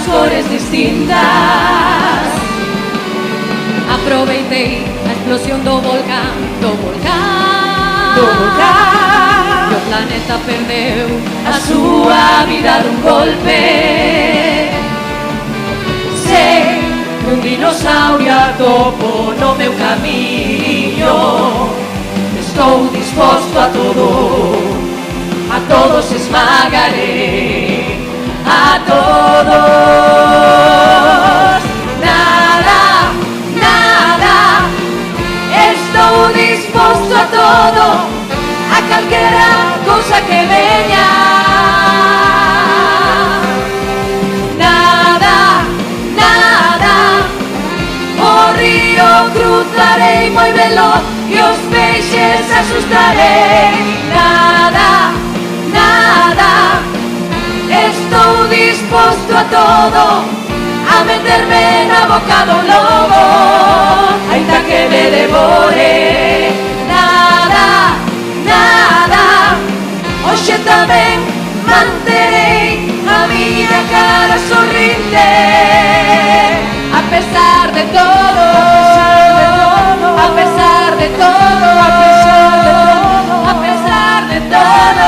cores distintas. Aproveitei a explosión do volcán, do volcán, do volcán. E o planeta perdeu a súa vida dun golpe. Sei que un dinosaurio atopo no meu camiño. Estou disposto a todos esmagaré, a todos. Nada, nada, estou disposto a todo, a calquera cousa que veña. Nada, nada, o río cruzarei moi veloz e os peixes asustarei. Nada, nada, estou disposto a todo, a meterme na boca do lobo, aínda que me devore. Nada, nada, hoxe tamén manterei a miña cara sorrinte, a pesar de todo, a pesar de todo, a pesar de todo, a pesar de todo.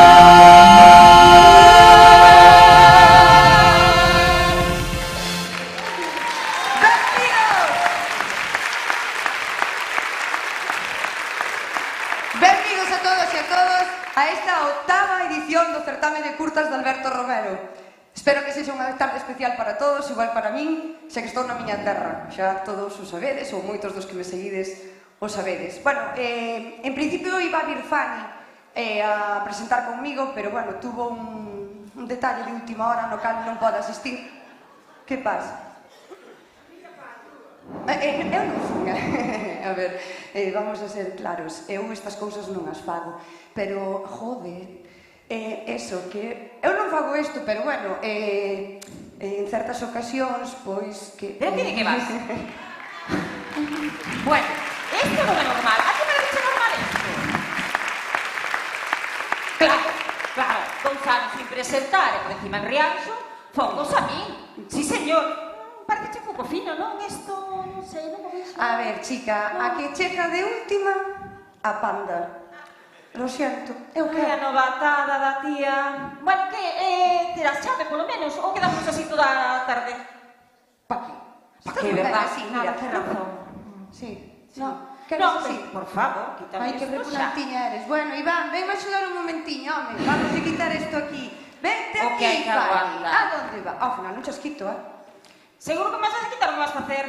Benvidos a todos e a todas a esta 8ª edición do certame de curtas de Alberto Romero. Espero que sexa unha tarde especial para todos, igual para min, xa que estou na miña terra. Xa todos o sabedes, ou moitos dos que me seguides o sabedes. Bueno, en principio iba a vir Fanny a presentar conmigo, pero bueno, tuvo un detalle de última hora no cal non pode asistir. Que pasa? Eu non fun, a ver, vamos a ser claros, eu estas cousas non as fago, pero, joder, eso, que eu non fago isto, pero bueno, en certas ocasións, pois, que... Pero que de que vas? Bueno, isto non é normal, a que me dice normal isto? Claro, claro, 2 anos sin presentar, e por encima en Rianxo, focos a mí, sí señor. Parece pouco fino, non? Isto, non sei, non o vexo. A ver, chica, a que chega de última, a panda. Lo siento, eu Que a quero. novatada da tía... Bueno, que terás chave, polo menos, ou quedamos así toda a tarde? Pa que? Pa que, verdad? Sí, Nada, mira, ten razón. Sí, No, queres no, así? por favor, quítame Ai, que isto xa. repugnantiña eres. Bueno, Iván, venme a axudar un momentiño, home. Vamos a quitar isto aquí. Vente O que hai aquí, que Fanny. aguantar. A donde va? Ao final non chasquito, Seguro que me vas a quitar o que vas a facer.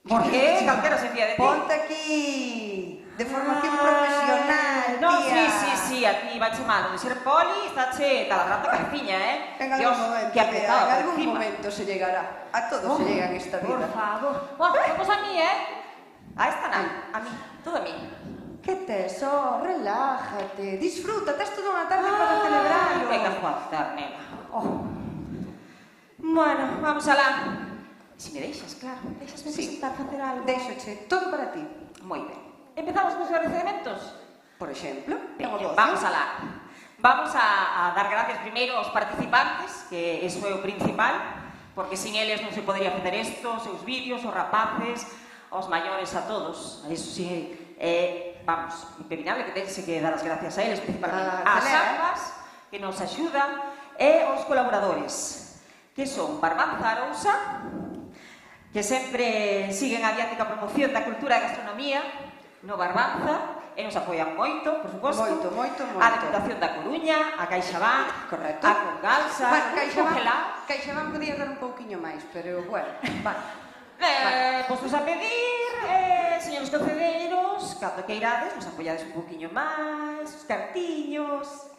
Por que? Calquera se fía de ti. Ponte aquí. De formación profesional, No, tía. sí, a ti vache malo. De ser poli, estáche taladrando a cabeciña, En Dios, algún momento, que tía, apretado en por algún encima. momento se llegará. A todos se llega en esta vida. Por favor. Bueno, pues a mí, A esta non, a mí, todo a mí. Que tes? Oh, relájate. Disfruta, tes toda unha tarde para celebrarlo. Venga a aguantar, nena. Bueno, vamos alá. Si me deixas, claro. Deixasme Sí. presentar, facer algo. Déixoche, todo para ti. Moi ben. Empezamos cos agradecementos? Por exemplo, Veña, negocio. vamos alá. Vamos a dar gracias primeiro aos participantes, que iso é o principal, porque sin eles non se podería facer isto, os seus vídeos, os rapaces, aos maiores, a todos. Iso sí, vamos, impepinable que tense que dar as gracias a eles, principalmente ás ambas, que nos axudan, e aos colaboradores, que son Barbanza Arousa, que sempre siguen adiante ca promoción da cultura e gastronomía no Barbanza, e nos apoian moito, por suposto. Moito. A Deputación da Coruña, a CaixaBank, Correcto. a Congalsa, Bueno, Congelá. CaixaBank podía dar un pouquiño máis, pero bueno, vale. Postos a pedir, señores concedeiros, cando que irades, nos apoiades un pouquiño máis, os cartiños.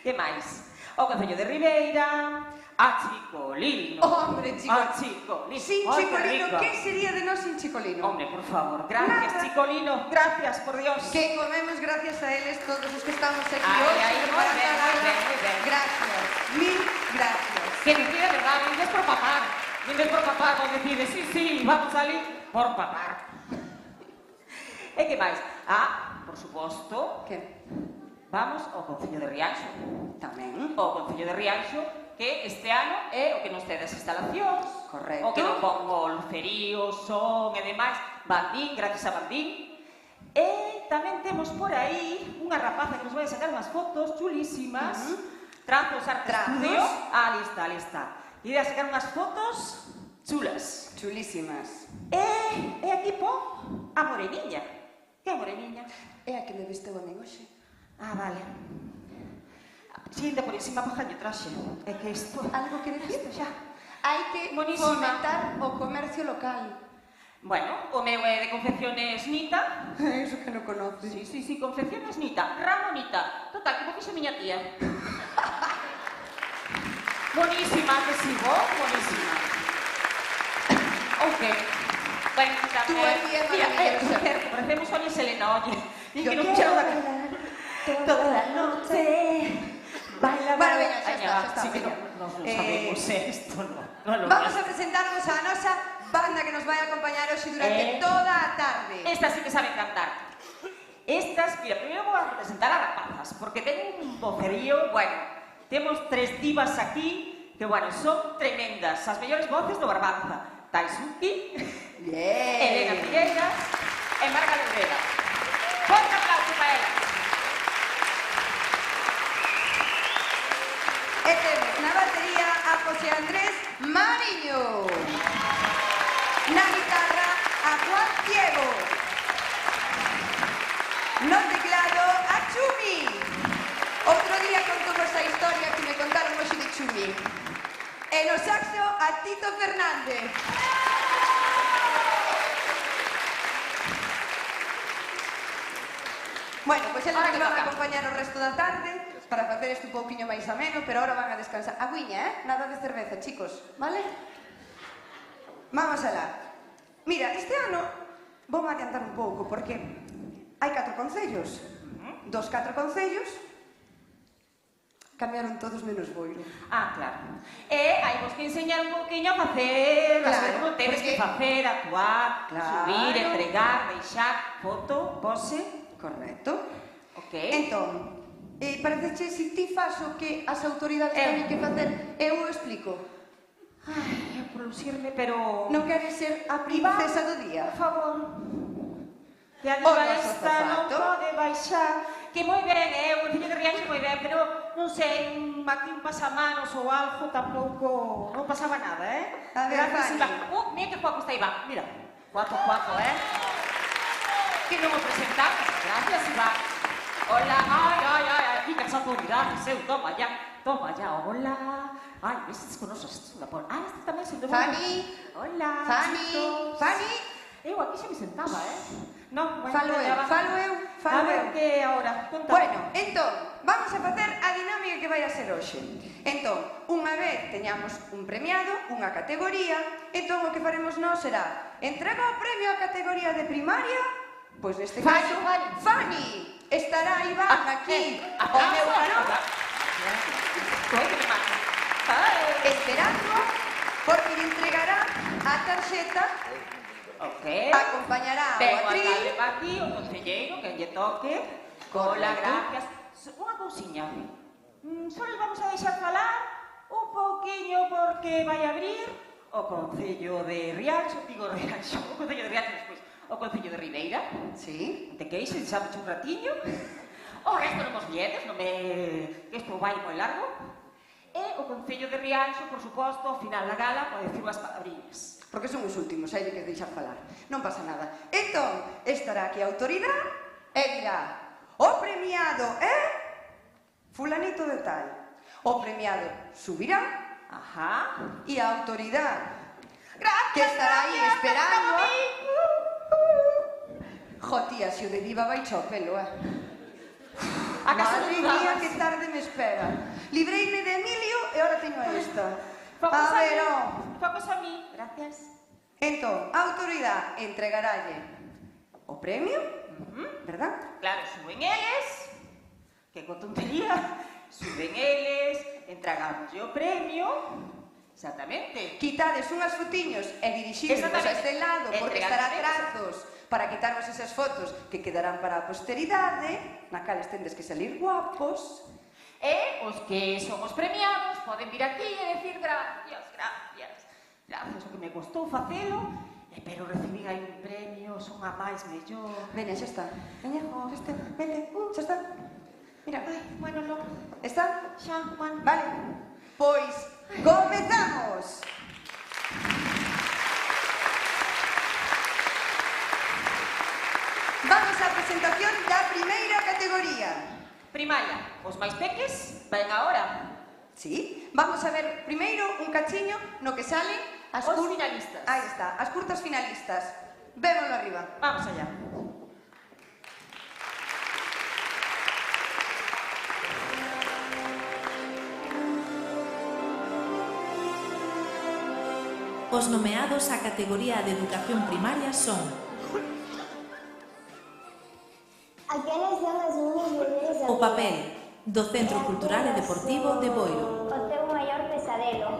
Que máis? O Concello de Ribeira, a Chicolino. Hombre, Chicolino. A Chicolino. Sí, Ay, Chicolino, qué rica. ¿qué sería de nós sin Chicolino? Hombre, por favor, gracias, Nada. Chicolino, gracias, por Dios. Que comemos gracias a eles todos os que estamos aquí Ay, hoxe ay, preparando moi a ben, gala. moi ben. Gracias, mil gracias. Que dicir de verdad, vendes por papar. Vendes por papar, vos decides, sí, vamos a salir por papar. E que máis? Por suposto, Que? vamos ao Concello de Rianxo. Tamén. O Concello de Rianxo que este ano é o que nos tedes instalacións, Correcto. o que non pongo lucerío, son e demais, Bandín, gracias a Bandín. E tamén temos por aí unha rapaza que nos vai a sacar unhas fotos chulísimas, Trazos Arte Estudio. Ali está. E vai a sacar unhas fotos chulas. Chulísimas. E aquí pon a Moreniña. Que é a Moreniña? É a que me vesteu a min hoxe. Ah, vale. Si, ainda por encima bajalle traxe. É que isto... Algo que decir? Isto xa. Hai que Buenísima. fomentar o comercio local. Bueno, o meu é de confecciones Nita. Eso que non conoces. Sí, confecciones Nita. Ramonita. Total, que me fixo miña tía. Buenísima, que si vos, buenísima. Ok. Bueno, Tú aquí é maravillosa. Mira, parecemos Sonia y Selena, oye. Y Yo que nos quiero puxeron bailar toda la noche. Baila, bueno, veña, xa está, Sí, que veña. non sabemos esto, non. Vamos a presentarnos a nosa banda que nos vai acompañar hoxe durante toda a tarde. Estas sí que saben cantar. Estas, mira, primeiro vou a presentar a rapazas, porque ten un vocerío, bueno, temos 3 divas aquí, que, bueno, son tremendas, as mellores voces do Barbanza. Taisuki, Elena Figueiras e Marga Lebrera. Forte aplauso para elas. E temos na batería a José Andrés Mariño. Na guitarra a Juan Diego. No teclado a Chumi. Outro día contamos a historia que me contaron hoxe de Chumi. E no saxo a Tito Fernández. Bueno, pois eles nos van a acompañar o resto da tarde para facer isto un pouquiño máis ameno, pero ahora van a descansar. Agüiña, Nada de cerveza, chicos, vale? Vamos alá. Mira, este ano vou adiantar un pouco, porque hai 4 concellos. Dos 4 concellos cambiaron todos menos Boiro. Ah, claro. E hai vos que enseñar un pouquinho a facer, Claro, as como tedes que porque- facer, actuar, Claro. subir, entregar, deixar, foto, pose. Correcto. Ok. Entón, parece si ti fas o que as autoridades teñen que facer, eu o explico. Ai, por lucirme, pero... Non queres ser a princesa do día? Por favor. Que a O diva noso esta non zapato. pode baixar. Que moi ben, o Concello de Rianxo moi ben, pero non sei, aquí un pasamanos ou algo tampouco... Non pasaba nada, A ver, Gracias, Fanny. Iván. Mira que guapo está Iván. Mira, guapo, Que non o presentamos. Gracias, Iván. Hola, aquí que as autoridades, toma ya, hola. Ai, ves con nosas la pon. Ah, este tamén se Fanny. Hola. Fanny, chicos. Fanny. Eu aquí xa me sentaba, Non, bueno, Falo eu, falo eu, falo A ver eu. que ahora, conta. Bueno, entón, vamos a facer a dinámica que vai a ser hoxe. Entón, unha vez teñamos un premiado, unha categoría, entón o que faremos nós será entrega o premio á categoría de primaria, pois neste Fanny, caso, Fanny. Fanny, estará Iván aquí, ao meu carón, Coi que me mata. esperando, porque lle entregará a tarxeta, Ok. acompañará ao Tengo atril. alcalde pa aquí, o concelleiro, que lle toque. Hola, Correcto. gracias. Unha cousiña. Só les vamos a deixar falar un pouquiño porque vai abrir o Concello de Rianxo, o Concello de Rianxo despois, o Concello de Ribeira. Sí. Te queixes, xa un ratiño. O resto non vos viedes, non me... que isto vai moi largo. E o Concello de Rianxo, por suposto, ao final da gala, pode decir as palabriñas. Porque son os últimos, hai que deixar falar. Non pasa nada. Entón, estará aquí a autoridade e dirá: o premiado é fulanito de tal. O premiado subirá Ajá. e a autoridade Gracias, que estará aí gracias, esperando. gracias a mí. Jo, tía, se o de diva vai cho pelo, Acaso Madre dudabas? mía, que tarde me espera. Libreime de Emilio e ahora teño a esta. Focus A ver, mí. ó. Focus a mí. Gracias. Entón, a autoridade entregaralle o premio, verdad? Claro, suben eles, que con tontería, suben eles, entregamos o premio, exactamente. Quitades unhas fotiños e dirixides a Exactamente. este lado, porque estará Entregar trazos para quitarvos esas fotos que quedarán para a posteridade, na cales tendes que salir guapos. E os que son os premiados poden vir aquí e decir gracias, gracias, gracias, o que me costou facelo, pero recibín aí un premio, son a máis mellor. Veña, xa está. Veña, xa está. Vete, xa está. Mira. Ai, bueno, non. Está? Xa, Juan. Vale. Pois, comezamos. Vamos á presentación da primeira categoría. Primaria, os máis peques, ven agora. Sí, vamos a ver primeiro un cachiño no que salen as Os finalistas. Aí está, as curtas finalistas. Vémoslo arriba. Vamos allá. Os nomeados á categoría de educación primaria son Aquelas son as miñas mulleres o papel do Centro Cultural e Deportivo de Boiro, o teu maior pesadelo.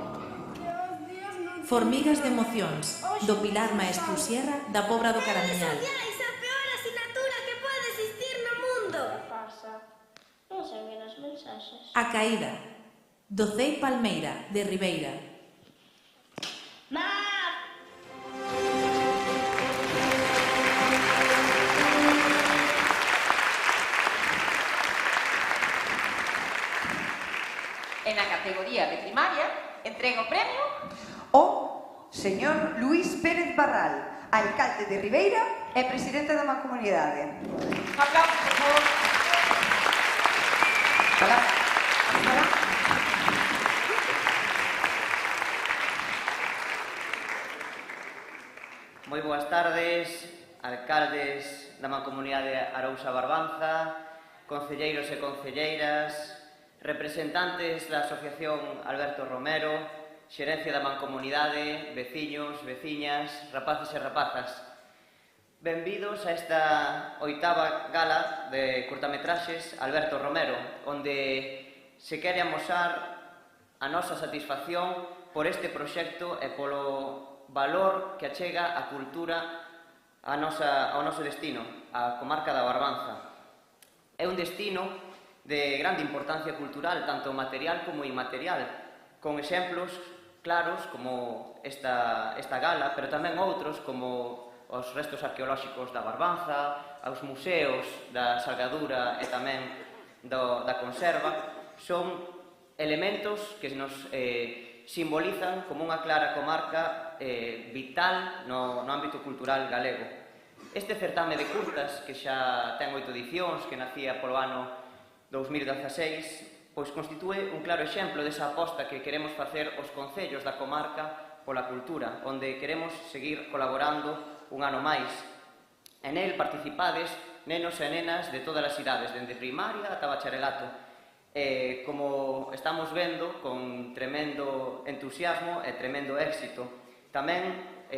Formigas de emocións, do Pilar Maestro Sierra da Pobra do Caramiñal, Sociais, a peor asignatura que pode existir no mundo. Que pasa? Non se ven as mensaxes. A Caída, do Cei Palmeira de Ribeira, En a categoría de primaria, entrega o premio O señor Luís Pérez Barral, alcalde de Ribeira e presidente da Mancomunidade. Un aplauso, por favor. Hola. Moi boas tardes, alcaldes da Mancomunidade Arousa Barbanza, concelleiros e concelleiras, representantes da Asociación Alberto Romero, xerencia da Mancomunidade, veciños, veciñas, rapaces e rapazas. Benvidos a esta oitava gala de curtametraxes Alberto Romero, onde se quere amosar a nosa satisfacción por este proxecto e polo valor que achega a cultura ao noso destino, a comarca da Barbanza. É un destino de grande importancia cultural, tanto material como inmaterial, con exemplos claros como esta gala, pero tamén outros como os restos arqueolóxicos da Barbanza, os museos da Salgadura e tamén da conserva, son elementos que nos simbolizan como unha clara comarca vital no ámbito cultural galego. Este certame de curtas, que xa ten 8 edicións, que nacía polo ano 2016, pois constitúe un claro exemplo desa aposta que queremos facer os concellos da comarca pola cultura, onde queremos seguir colaborando un ano máis. En el participades nenos e nenas de todas as idades, dende primaria ata bacharelato. Como estamos vendo, con tremendo entusiasmo e tremendo éxito. Tamén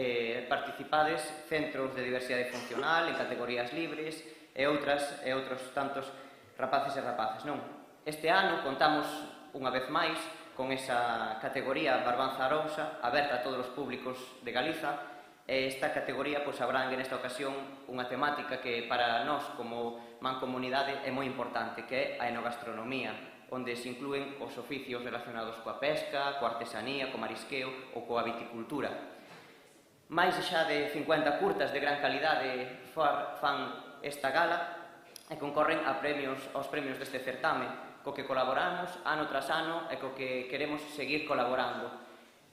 participades centros de diversidade funcional, en categorías libres e outros tantos rapaces e rapazas, non? Este ano contamos unha vez máis con esa categoría Barbanza Arousa, aberta a todos os públicos de Galiza, e esta categoría pois abrangue nesta ocasión unha temática que para nós como mancomunidade é moi importante, que é a enogastronomía, onde se inclúen os oficios relacionados coa pesca, coa artesanía, co marisqueo ou coa viticultura. Mais xa de 50 curtas de gran calidade fan esta gala e concorren aos premios deste certame, co que colaboramos ano tras ano e co que queremos seguir colaborando.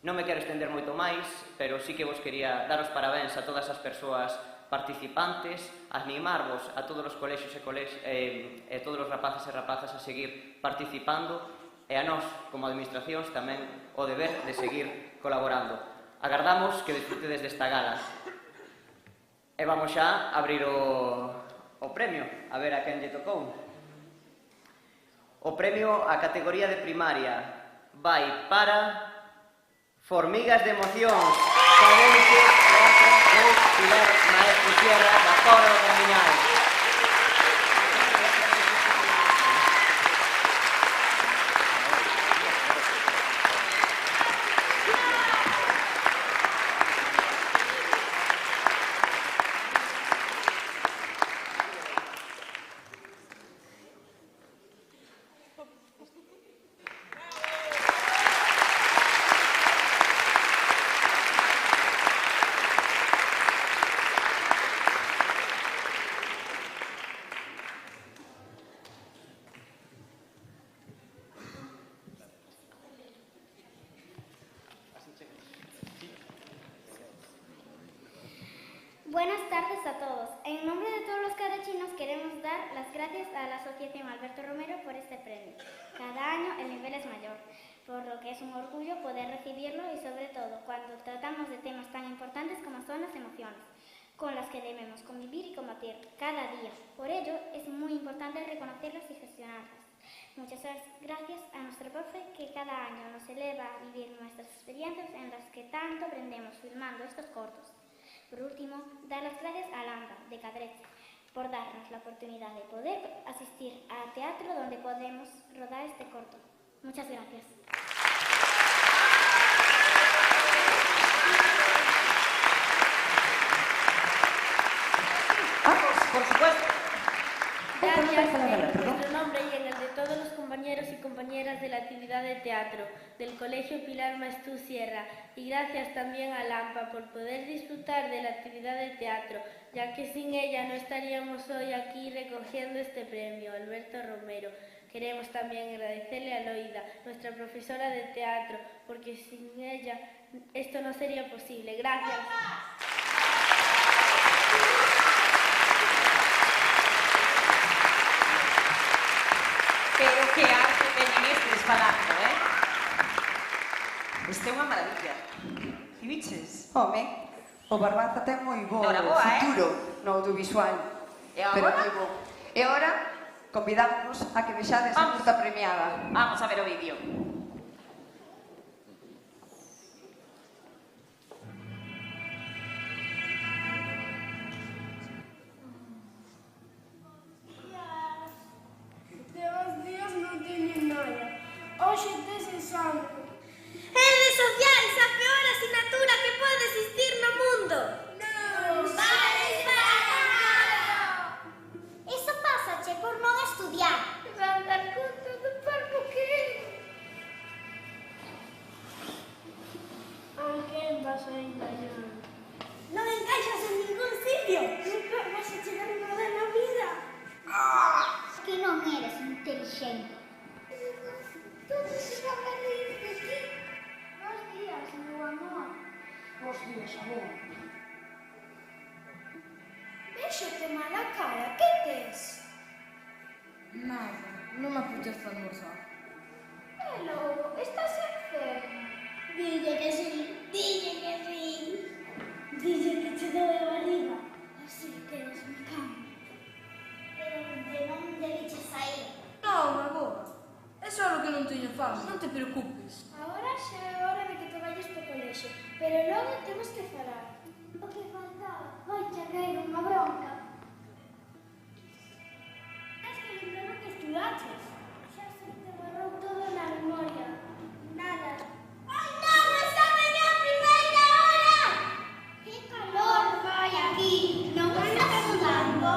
Non me quero estender moito máis, pero sí que vos quería daros parabéns a todas as persoas participantes, animarvos a todos os colexios e todos os rapaces e rapazas a seguir participando e a nós, como administracións, tamén o deber de seguir colaborando. Agardamos que disfrutedes desta gala. E vamos xa a abrir o premio, a ver a quen lle tocou. O premio á categoría de primaria vai para Formigas de emocións, Cadense, Teatro ou Pilar Maestro Sierra da Pobra do Caramiñal. Buenas tardes a todos. En nombre de todos los carechinos queremos dar las gracias a la Asociación Alberto Romero por este premio. Cada año el nivel es mayor, por lo que es un orgullo poder recibirlo y sobre todo cuando tratamos de temas tan importantes como son las emociones, con las que debemos convivir y combatir cada día. Por ello es muy importante reconocerlas y gestionarlas. Muchas gracias a nuestro profe que cada año nos eleva a vivir nuestras experiencias en las que tanto aprendemos filmando estos cortos. Por último, dar las gracias a Landa, de Cadreche, por darnos la oportunidad de poder asistir al teatro donde podemos rodar este corto. Muchas gracias. Vamos, por supuesto. Gracias en nuestro nombre y en el de todos los compañeros y compañeras de la actividad de teatro del Colegio Pilar Maestú Sierra, y gracias también a Lampa por poder disfrutar de la actividad de teatro, ya que sin ella no estaríamos hoy aquí recogiendo este premio, Alberto Romero. Queremos también agradecerle a Loida, nuestra profesora de teatro, porque sin ella esto no sería posible. Gracias. Pero que arte teñen estes falando, Este é unha maravilla. Que biches? Home, o Barbanza ten moi bo futuro no audiovisual. E Pero agora? moi bo. E agora, convidamos a que vexades a curta premiada. Vamos a ver o vídeo. Hoxe tes exame. Redes sociais, a peor asignatura que pode existir no mundo. Non vales para nada. Iso pásache por non estudiar. Van dar conta do parvo que é. A quen vas a engañar? Non encaixas en ningún sitio. Nunca vas a chegar a nada na vida. Que non eres inteligente. Todos se van a reír de ti. Bos días, meu amor. Bos días, amor. Véxote mala cara, que tes? Nada, non me apetece almorzar. E logo, estás enfermo. Dille que sí, dille que sí. Dille que che doe a barriga. Así quedas na cama. Pero de non debiches sair. Non, agora. É só que non teño fame, non te preocupes. Agora xa é hora de que te vayas pro colexio, pero logo temos que falar. O que faltaba, vai che caer unha bronca. Tens que lembrar o que estudaches. Xa se te borrou todo na memoria. Nada. Ai, non, exame a primeira hora! Que calor vai aquí, non estás sudando?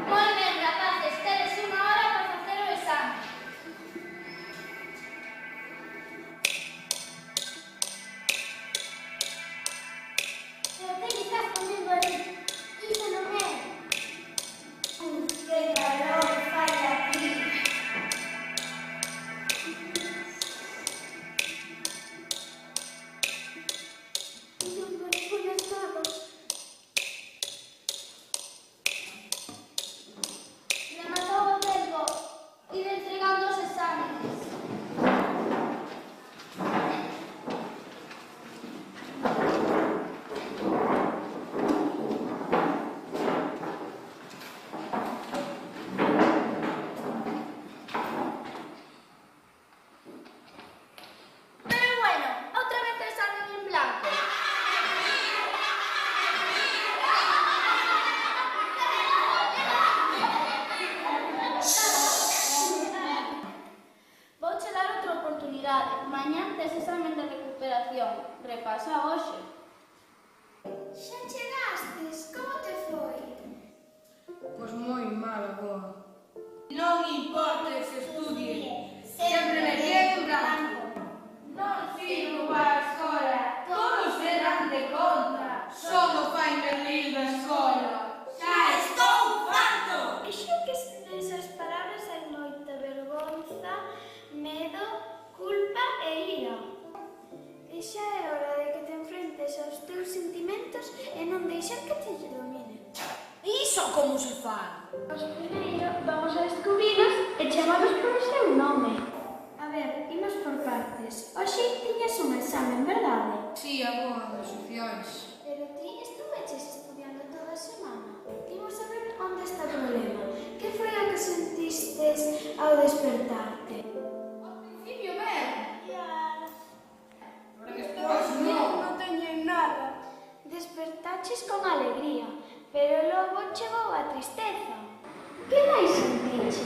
Moi ben, rapaces, tedes unha hora para facer o exame. pensamentos e non deixar que te dominen. Iso como se fai? Os primeiro vamos a descubrilos e chamados polo seu nome. A ver, imos por partes. Hoxe tiñas un examen, verdade? Si, aboa, das sociais. Pero ti estuveches estudiando toda a semana. Imos a ver onde está o problema. Que foi o que sentistes ao despertarte? Ao principio ben. Pero despois non teñen nada. despertaches con alegría, pero logo chegou a tristeza. Que máis sentiches?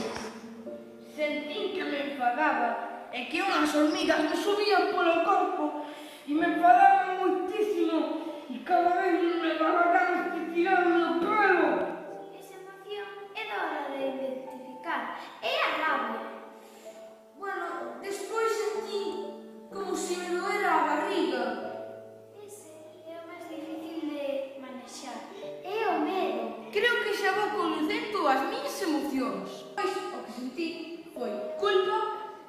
Sentín que me enfadaba e que unhas hormigas me subían polo corpo e me enfadaban moitísimo e cada vez me daba ganas de tirarme o pelo. Esa emoción é da hora de identificar. É a rabia. Bueno, despois sentí como se me doera a barriga. Ese é o máis difícil de manexar. É o medo. Creo que xa vou conocendo as miñas emocións. Pois o que sentí foi culpa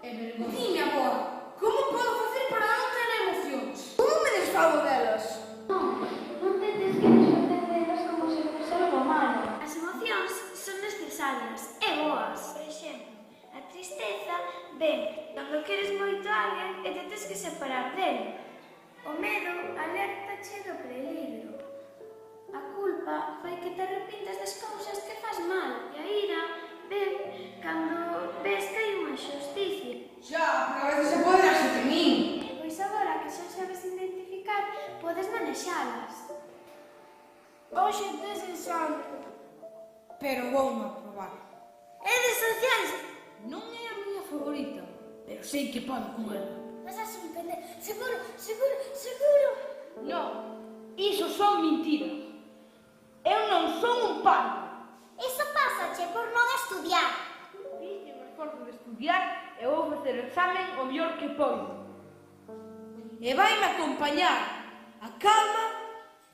e vergonza. Dime, aboa, como podo facer para non ter emocións? Como me desfago delas? Non te tens que desfacer delas como se fose algo malo. As emocións son necesarias e boas. Por exemplo, a tristeza ven cando queres moito a alguén e te tens que separar dele. O medo alertache do peligro. A culpa fai que te arrepintas das cousas que fas mal e a ira ven cando ves que hai unha xusticia. Xa, pero a veces se pode darse de min. Pois agora que xa sabes identificar, podes manexalas. Hoxe tes exame, pero voume aprobar. É de sociais. Non é a miña favorita, pero sei que podo con ela. Vas a sorprender. Seguro, seguro, seguro. Non, iso son mentiras. Eu non son un parvo. Iso pásache por non estudiar. Fixe o esforzo de estudiar e vou facer o examen o mellor que podo. E vaime acompañar a calma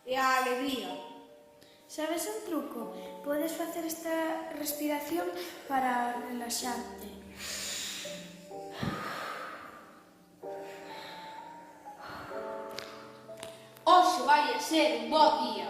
e a alegría. Sabes un truco? Podes facer esta respiración para relaxarte. Hoxe vai a ser un bo día.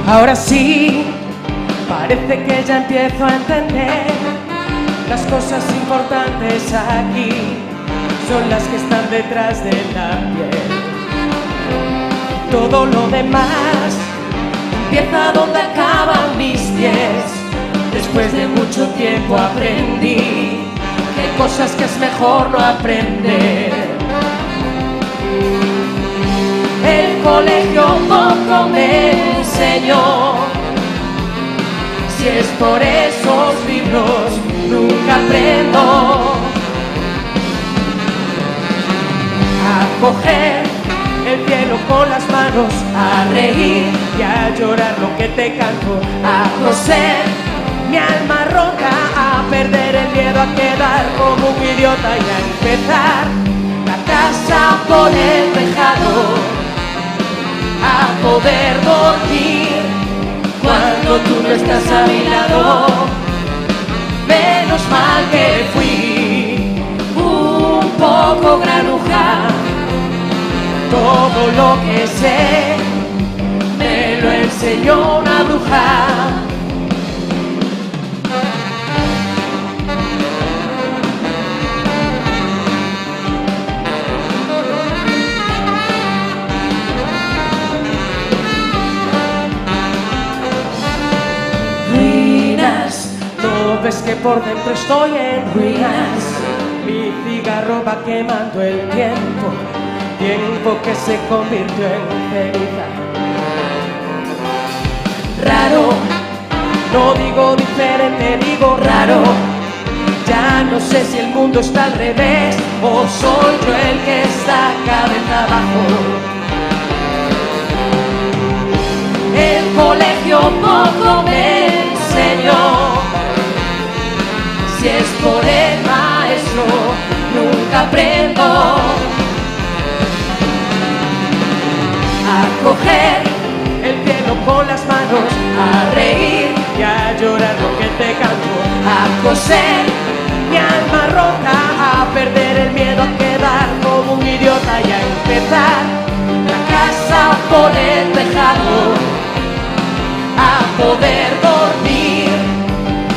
Ahora sí, parece que ya empiezo a entender. Las cosas importantes aquí son las que están detrás de la piel. Todo lo demás empieza donde acaban mis pies. Después de mucho tiempo aprendí que hay cosas que es mejor no aprender. El colegio poco me enseñó. Si es por esos libros nunca aprendo a coger el cielo con las manos, a reír y a llorar lo que te canto, a coser mi alma rota, a perder el miedo, a quedar como un idiota y a empezar la casa por el tejado, a poder dormir cuando tú no estás a mi lado. Menos mal que fui un poco granuja, todo lo que sé me lo enseñó una bruja. Ruinas, no ves que por dentro estoy en ruinas. Mi cigarro va quemando el tiempo, tiempo que se convirtió en ceniza. Raro, no digo diferente, digo raro. Ya no sé si el mundo está al revés o soy yo el que está cabeza abajo. El colegio poco me enseñó. Si es por el maestro, nunca aprendo a coger el cielo con las manos, a reír y a llorar lo que te canto, a coser mi alma rota, a perder el miedo, a quedar como un idiota y a empezar la casa por el tejado, a poder dormir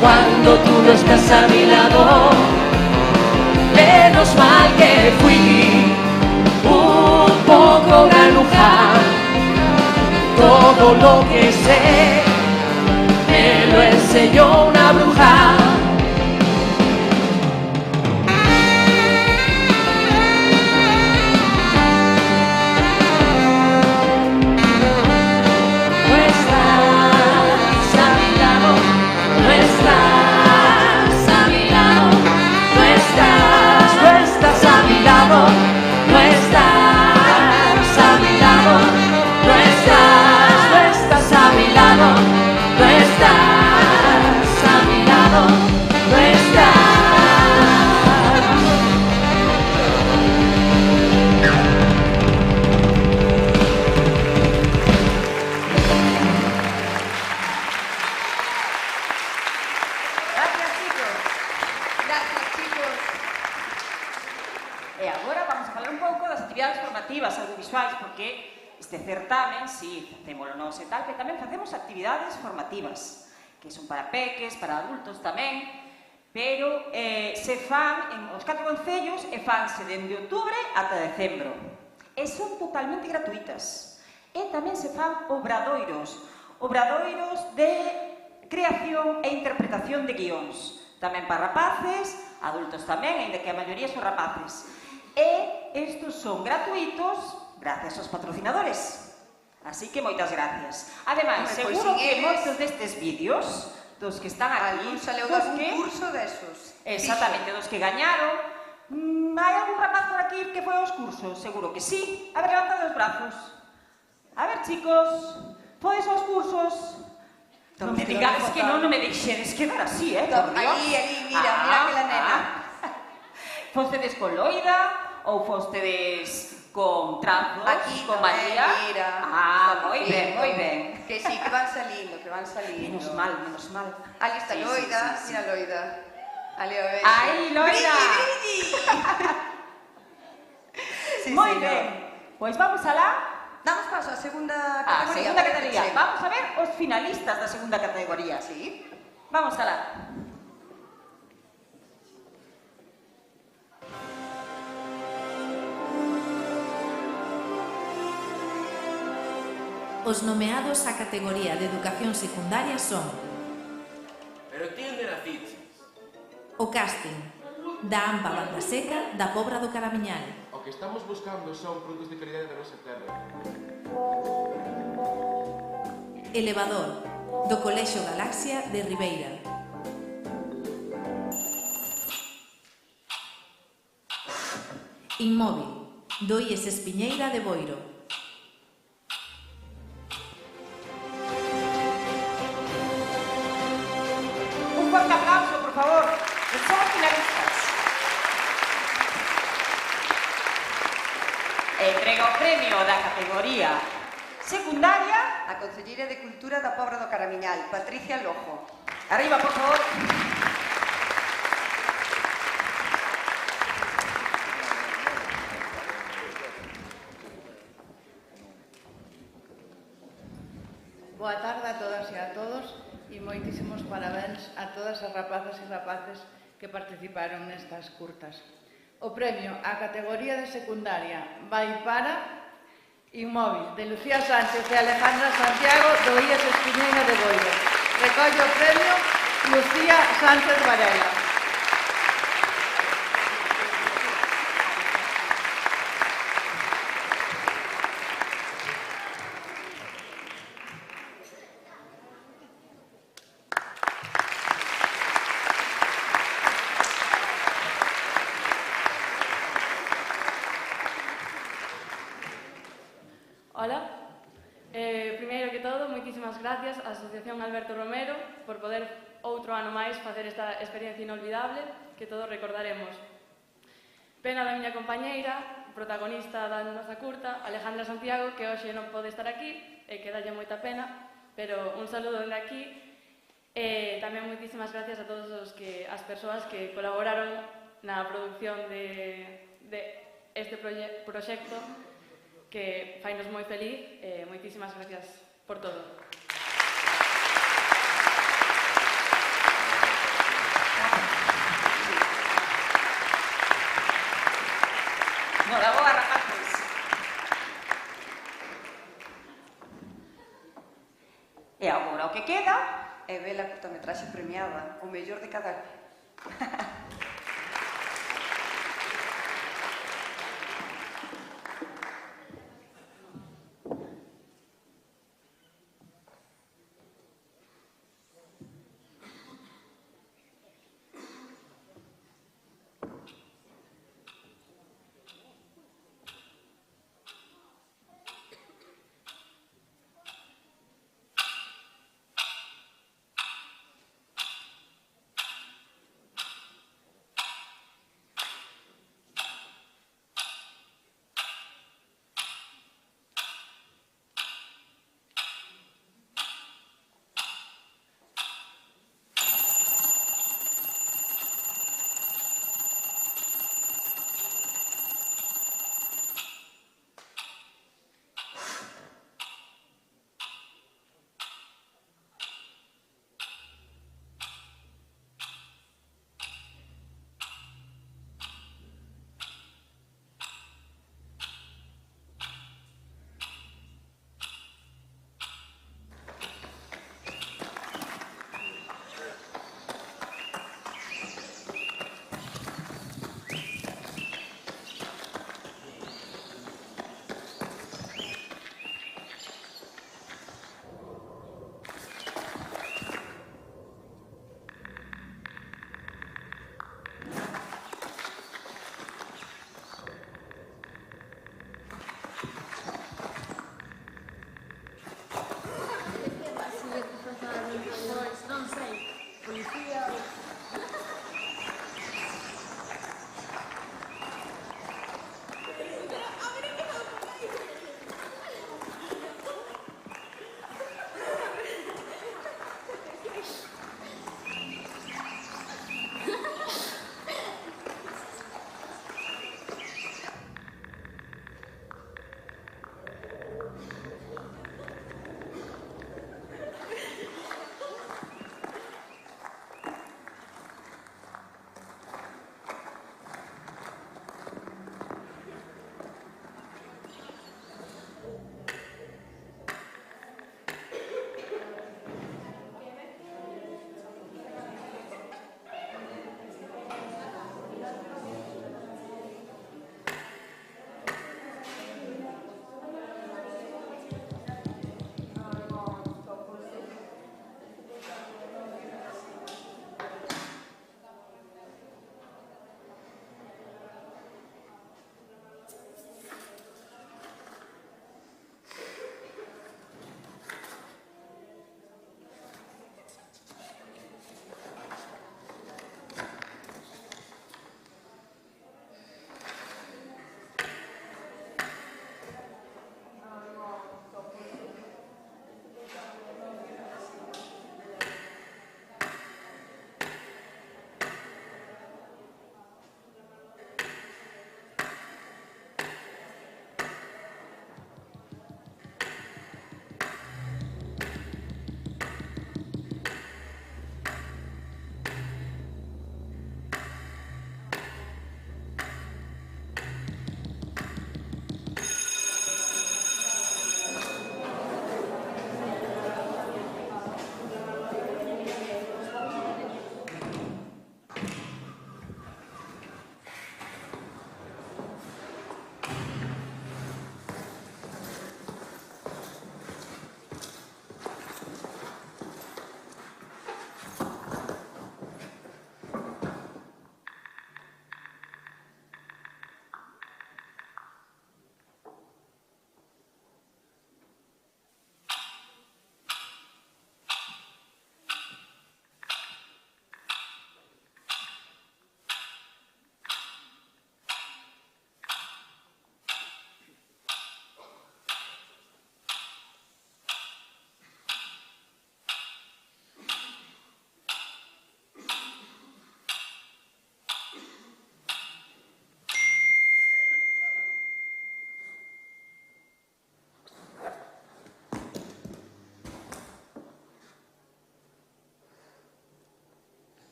cuando tú no estás a mi lado. Menos mal que fui un poco granuja, todo lo que sé me lo enseñó una bruja. No estás a mi lado, no estás a mi lado, no estás a mi lado, no estás a mi lado, no estás a mi lado, no estás a mi lado, no estás. Gracias, chicos. Gracias, chicos. E agora vamos a falar un pouco das actividades formativas audiovisuais, porque este certamen, si facémolo nós e tal, que tamén facemos actividades formativas, que son para peques, para adultos tamén, pero se fan en os 4 concellos e fanse dende outubro ata decembro. E son totalmente gratuitas. E tamén se fan obradoiros de creación e interpretación de guións, tamén para rapaces, adultos tamén, aínda que a maioría son rapaces. E estos son gratuitos gracias aos patrocinadores. Así que moitas gracias. Ademais, seguro que moitos destes vídeos, dos que están aquí, algún saleu de algún curso desos. Exactamente, dos que gañaron. Hai algún rapaz por aquí que foi aos cursos? Seguro que sí. A ver, levantad os brazos. A ver, chicos, fodes aos cursos? Non me digades que non me deixedes quedar así, por Dios. Ali, mira aquela nena. Fostedes con Loida ou fostedes con trazos, Aquí, con María? mira. Moi ben, moi ben. Que sí, que van salindo, que van salindo. Menos mal, menos mal. Ali está Sí, Loida, sí. mira Loida. Ali o vexo. Aí, Loida! Sí, Moi señor. ben. Pois vamos alá. Damos paso á segunda A categoría. segunda categoría. Sí. Vamos a ver os finalistas da segunda categoría. Sí. Vamos alá. Os nomeados á categoría de educación secundaria son Pero ti onde naciches? o casting da AMPA Banda Seca da Pobra do Caramiñal, O que estamos buscando son produtos de calidade da nosa terra. Elevador do Colexio Galaxia de Ribeira, Inmóvil do IES Espiñeira de Boiro, entrega o premio da categoría secundaria a Conselleira de Cultura da Pobra do Caramiñal, Patricia Lojo. Arriba, por favor. Boa tarde a todas e a todos e moitísimos parabéns a todas as rapazas e rapaces que participaron nestas curtas. O premio á categoría de secundaria vai para Inmóvil, de Lucía Sánchez e Alejandra Santiago, do IES Espiñeira de Boiro. Recolle o premio Lucía Sánchez Varela. Hola, primeiro que todo, moitísimas gracias á Asociación Alberto Romero por poder outro ano máis facer esta experiencia inolvidable que todos recordaremos. Pena da miña compañeira, protagonista da nosa curta, Alejandra Santiago, que hoxe non pode estar aquí e que dalle moita pena, pero un saludo dende aquí e tamén moitísimas gracias a todas as persoas que colaboraron na produción de este proxecto que fainos moi feliz e moitísimas gracias por todo. Noraboa, rapaces. E agora o que queda é ver a curtametraxe premiada, o mellor de cada...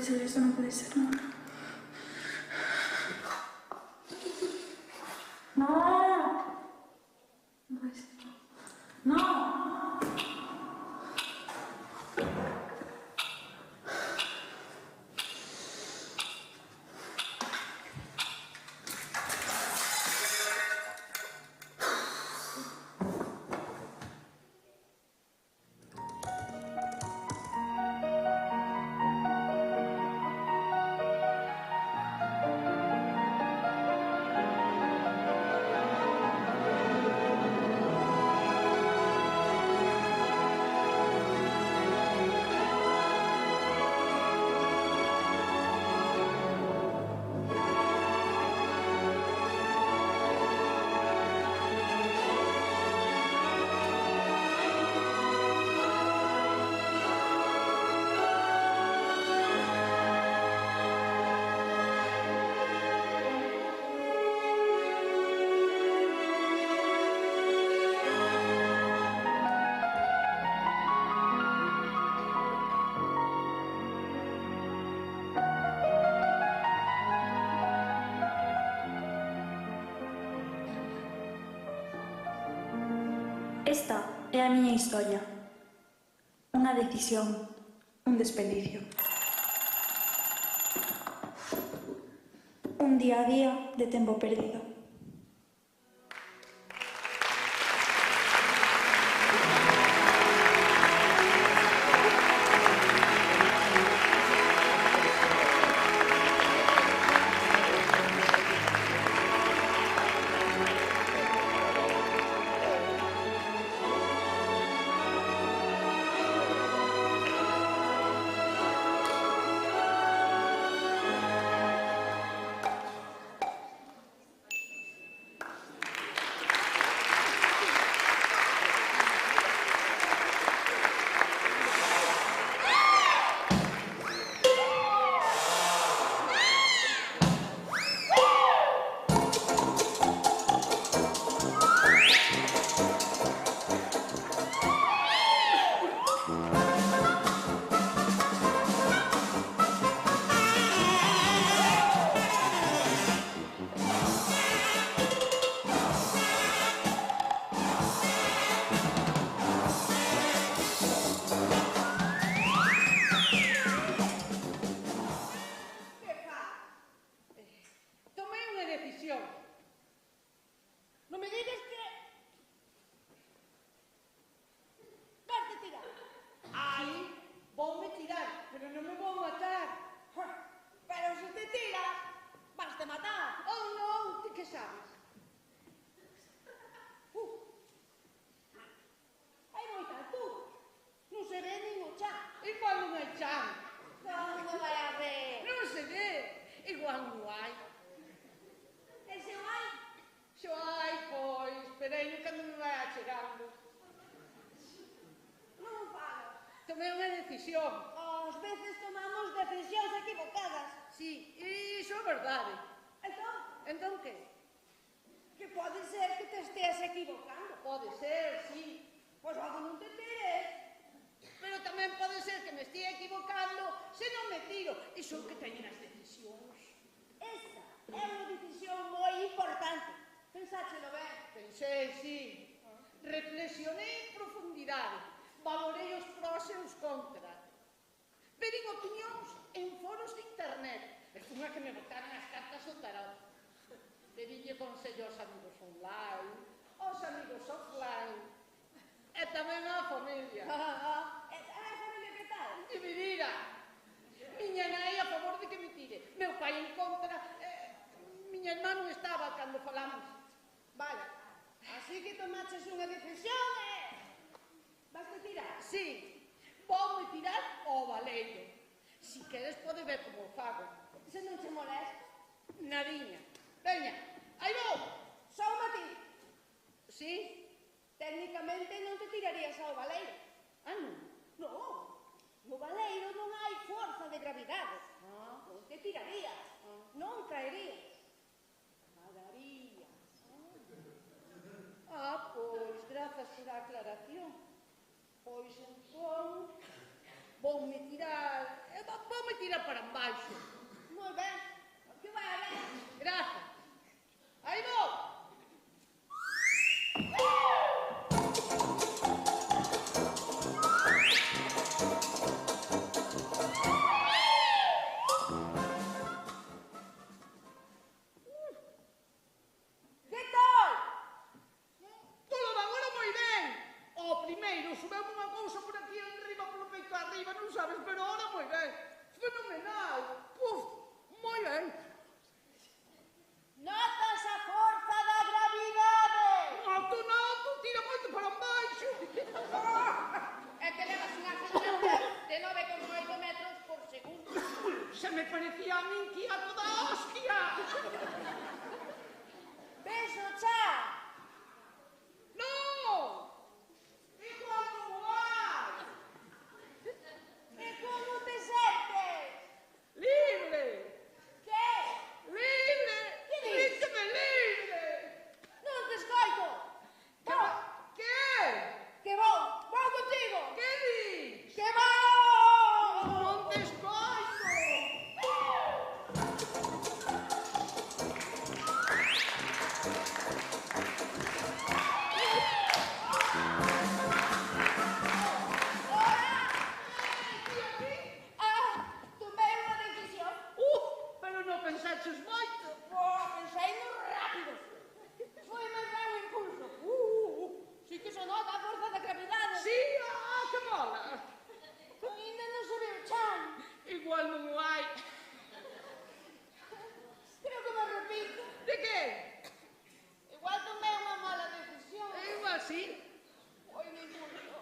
ser, esto no puede ser, no. No. No puede ser. No. Esta é a miña historia. Unha decisión, un desperdicio. Un día a día de tempo perdido. Tomei unha decisión. Ás veces tomamos decisións equivocadas. Sí, iso é verdade. Entón que? Que pode ser que te estés equivocando. Pode ser, sí. Pois algo non te tires. Pero tamén pode ser que me estea equivocando se non me tiro. Iso é o que teñen as decisións. Esta é unha decisión moi importante. Pensáchelo ben? Pensei, sí. Reflexionei en profundidade. Valorei os pros e os contras. Pedín opinións en foros de internet. E fun a que me botaran as cartas ao tarot. Pedílle consello aos amigos online, aos amigos offline, e tamén á familia. E a familia que tal? Dividida. Miña nai a favor de que me tire. Meu pai en contra. Miña irmá non estaba cando falamos. Vale. Así que tomaches unha decisión e... Vas a tirar? Sí. Vou tirar ao baleiro. Si queres pode ver como o fago. Se non te molesta. Nadiña. Veña, aí vou. Só unha ti. Sí. Técnicamente non te tirarías ao baleiro. Ah, non? Non. No baleiro non hai forza de gravidade. Non te tirarías. Non caerías. Nadarías. Pois, grazas por a aclaración. Pois, entón, Voume tirar para embaixo. Moi ben, que vai a ver. Grazas. Aí vou. Que tal? Polo de agora moi ben. O primeiro subeu unha cousa por aquí arriba, polo peito arriba, non sabes, pero ahora moi ben. Fenomenal. Puf, moi ben. Notas a forza da gravidade. Noto, tira moito para embaixo. É que levas unha aceleración de 9,8 metros por segundo. Se me parecía a min que ia toda hostia. Ves o chan? Non. E como vas? E como te sentes? Libre. Que? Libre. Que dices? Díxeme libre. Non te escoito. Que vou contigo. Que dis? Que vou. Non te escoito. Tomei unha decisión. Pero non pensaches moito. Pensei no rápido. Foi máis ben o impulso. Si que se nota a forza da gravidade. Si, que mola. Ainda non se ve o chan. Igual non o hai. Creo que me repito. De que? Igual tomei unha mala decisión. Igual sí. Foi mi impulso.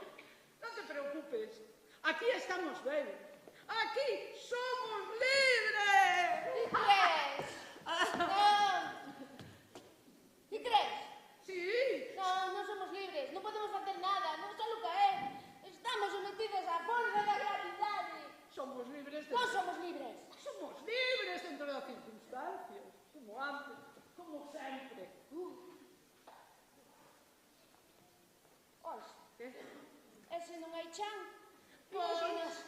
Non te preocupes. Aquí estamos ben. Aquí somos libres. ¿Y crees? Non. ¿Y crees? Sí. Non somos libres. Non podemos facer nada. Non só caer. Estamos sometidos á forza da gravidade. Somos libres. Non somos libres. Somos libres dentro das circunstancias. Como antes. Como sempre. Oxe. E se non hai chan? Imaginas?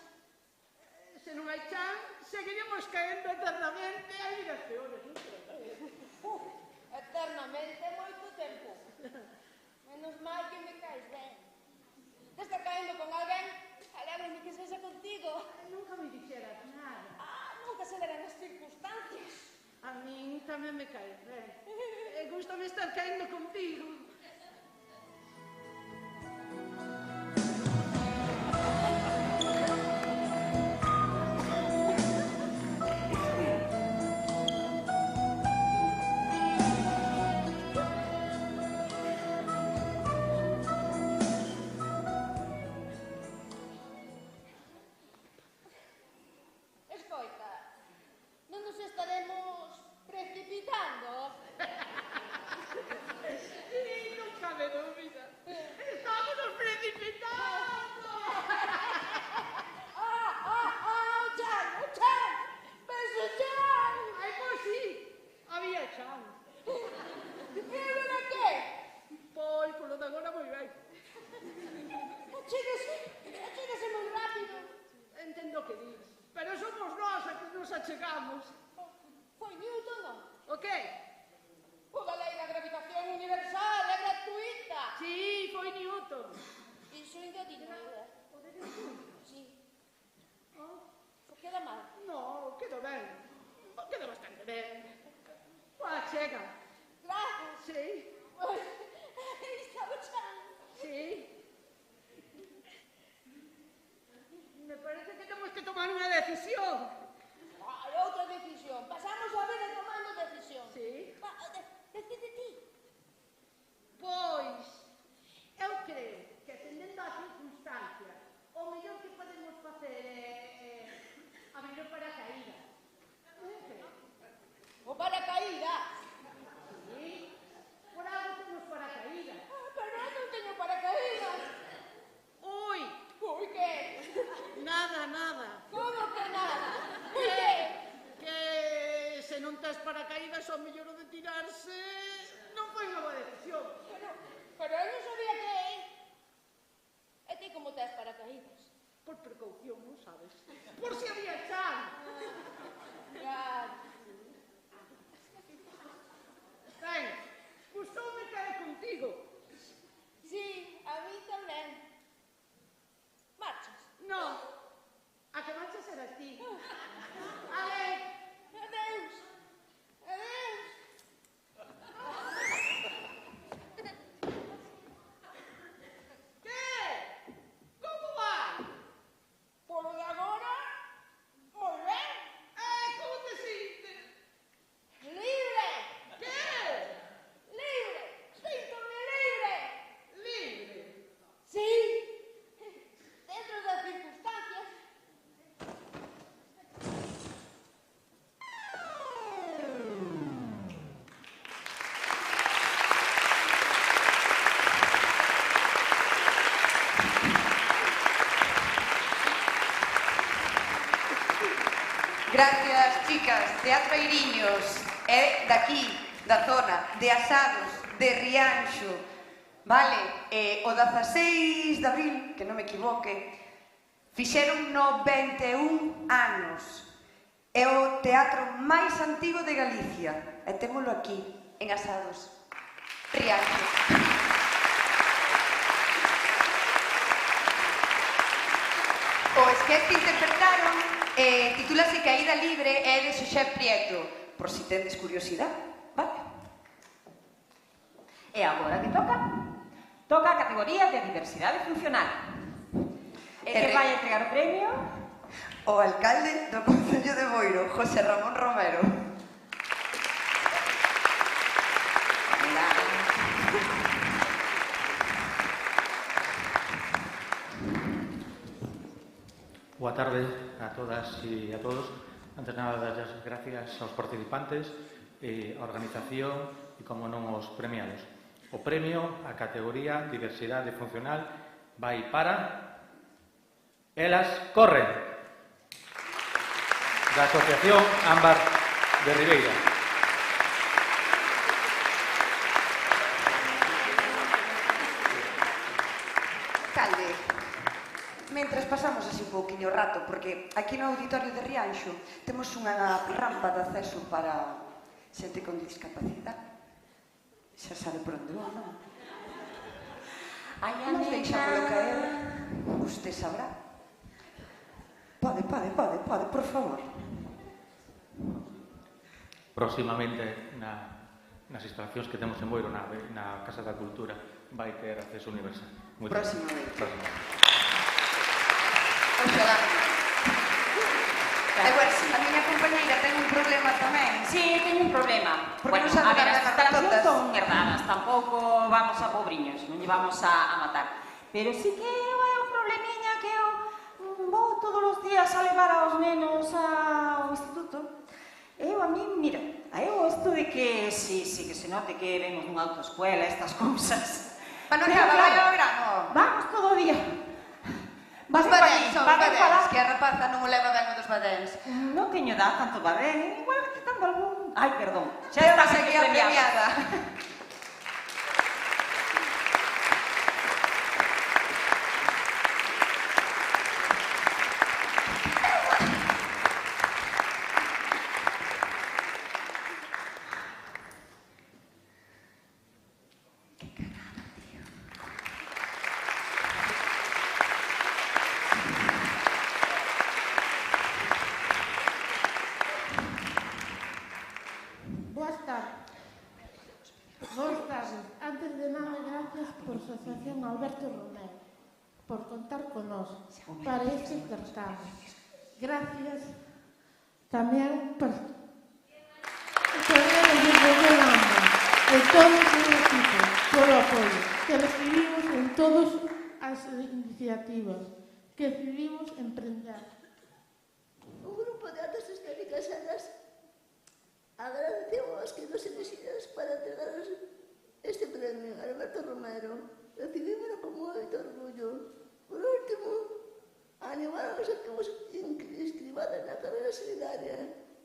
Se non hai chan, seguiremos caendo eternamente. Hai días peores, non sei. Eternamente é moito tempo. Menos mal que me caes ben. De estar caendo con alguén, alégrame que sexa contigo. Nunca me dixeras nada. Nunca se deran as circunstancias. A min tamén me caes ben. Gústame estar caendo contigo. precaución, non sabes? Por si había chán. Ben, gustoume caer contigo. Sí, a mí tamén. Marchas? Non, a que marchas eras ti. Adeus. Adeus. Adeus. Que? Como vai? Polo de agora, moi ben. Como te sintes? Libre. Que? Libre. Síntome libre. Libre. Sí. Dentro das circunstancias. Gracias, chicas. Teatro Eiriños é daqui, da zona, de Asados, de Rianxo. Vale, o 16 de abril, que non me equivoque, fixeron 91 anos. É o teatro máis antigo de Galicia. E témolo aquí, en Asados, Rianxo. O sketch que interpretaron titúlase Caída Libre e de Xosé Prieto, por si tendes curiosidade, vale? E agora que toca? Toca a categoría de diversidade funcional. E que vai entregar o premio? O alcalde do Concello de Boiro, José Ramón Romero. Boa tarde a todas e a todos. Antes de nada, dar as gracias aos participantes, a organización e, como non, os premiados. O premio, a categoría Diversidade Funcional, vai para Elas Corren, da Asociación Ámbar de Ribeira. Alcalde, mentras pasamos así un pouquiño rato, porque aquí no auditorio de Rianxo temos unha rampa de acceso para xente con discapacidade. Xa sabe por onde vou, non? Nos deixámoslo caer, usted sabrá. Pode, por favor. Próximamente, nas instalacións que temos en Boiro, na Casa da Cultura, vai ter acceso universal. Próximamente. Próximamente. Oxalá. E bueno, a miña compañeira ten un problema tamén. Sí, teño un problema. Porque Bueno, non sabe a ver, dar as as instalacións ratotas. son herdadas, tampouco vamos a pobriños, non lle vamos a matar. Pero sí que é un problemiña que eu vou todos os días a levar aos nenos ao instituto. Eu a mí, mira, eu isto de que sí que se note que vemos nunha autoescuela, estas cousas. Para non traballar ao verano. Vamos todo o día. Os badéns, que a rapaza non o leva ben o dos badéns. Non teño dado tanto badén, igual que tanto algún... Ai, perdón, xa estás aquí premiada. Boas tardes. Antes de nada, gracias por a Asociación Alberto Romero por contar con nós para este certamen. Gracias tamén por de Lamba e todos os equipos polo apoio que recibimos en todas as iniciativas que decidimos emprender. O grupo de artes escénicas elas agradecemos que nos elegidas para entregar este premio a Alberto Romero. Recibímoslo con moito orgullo. Por último, animamos a que vos inscribades na carreira solidaria,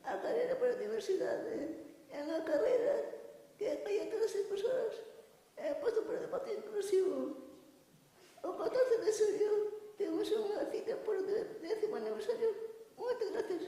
a carreira por a diversidade, é unha carreira que apoia a todas as persoas, é aposto por o deporte inclusivo. O 14 de xulio temos unha cita por serio. Moitas gracias.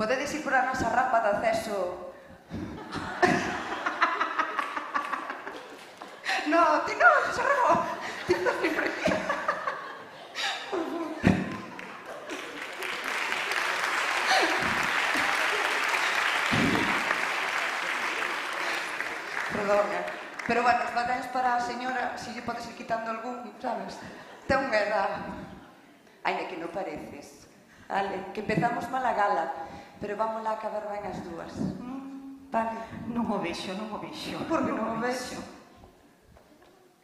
Podedes ir por a nosa rampa de acceso. No, ti non, se rego. Ti estás sempre aquí. Por favor. Perdona. Pero bueno, os batéis para a señora, se lle podes ir quitando algún, sabes? Ten unha edad. Ainda que non pareces. Vale, que empezamos mal a gala. Pero vamos lá a acabar ben as dúas. Vale? Non o vexo, non o vexo. Por que non o vexo?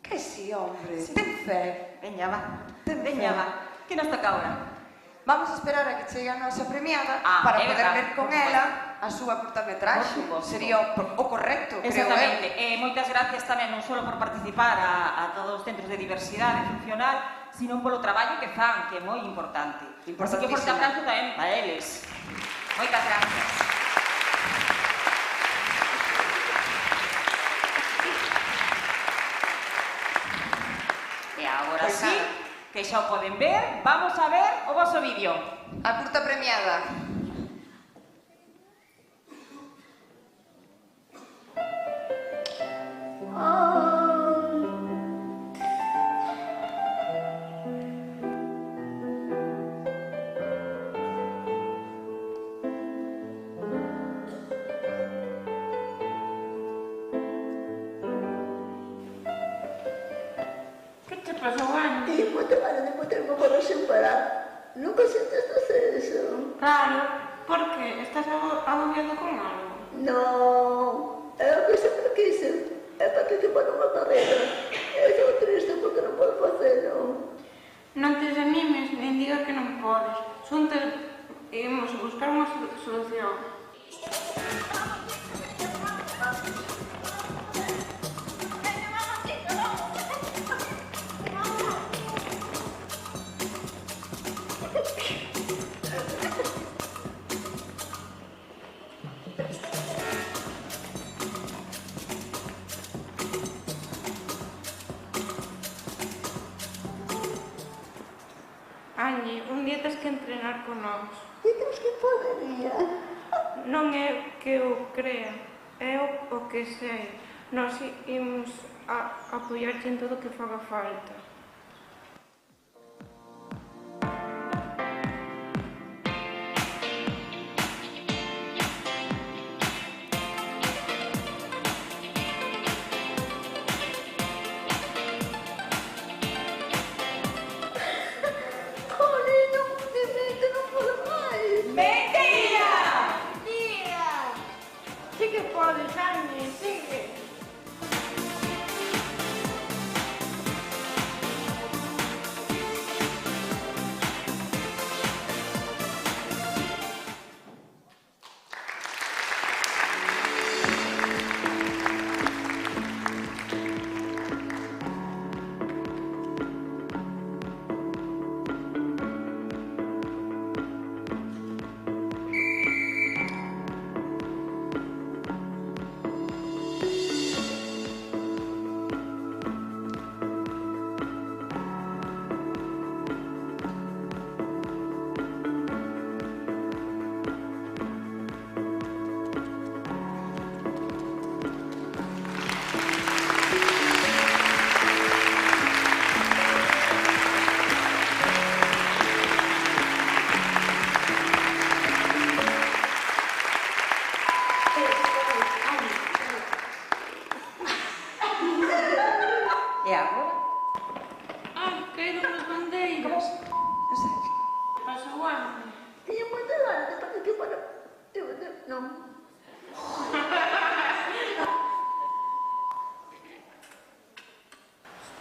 Que si, hombre. Ten fe. Veña, va. Veña, va. Que nos toca ahora? Vamos a esperar a que chegue a nosa premiada para poder ver con ela a súa curtametraxe. Sería o correcto, creo eu. Exactamente. Moitas gracias tamén non só por participar a todos os centros de diversidade funcional, sino polo traballo que fan, que é moi importante. Así que forte abrazo tamén para eles. Moitas gracias. E agora sí, que xa o poden ver, vamos a ver o vosso vídeo. A curta premiada. Teño moita gana de meterme agora sen parar. Nunca sentes hacer eso? Claro, por que? Estás agobiado con algo? Non, é o que sempre quise. É participar nunha carreira. Estou triste porque non podo facelo. Non te desanimes, nen diga que non podes. Xuntas imos buscar unha solución. Angie, un día tens que entrenar con nós. E tens que podería? Non é que eu crea, é o que sei. Nós imos a apoiarte en todo o que faga falta.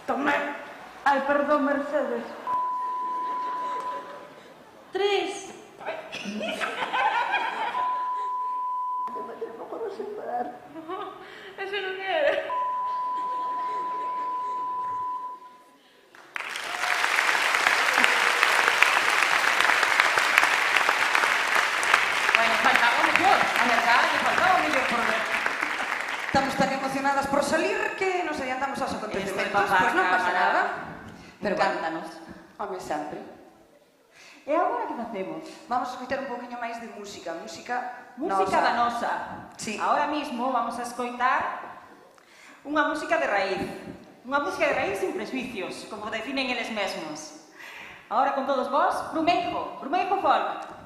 Tomé. Ai, perdón, Mercedes. 3. Tenemos que separar. Eso non era. Bueno, faltaba o mellor, a verdade, faltaba o mellor por ver. Estamos tan emocionadas por salir que nos adiantamos aos acontecementos, papá, pois non pasa cámara. nada. Pero Encántanos. Home, sempre. E agora que facemos? Vamos a escoitar un poquinho máis de música, música Música da nosa. Sí. Ahora mismo vamos a escoitar unha música de raíz. Unha música de raíz sin prejuicios, como definen eles mesmos. Ahora con todos vós, Brumejo, Brumejo Folk.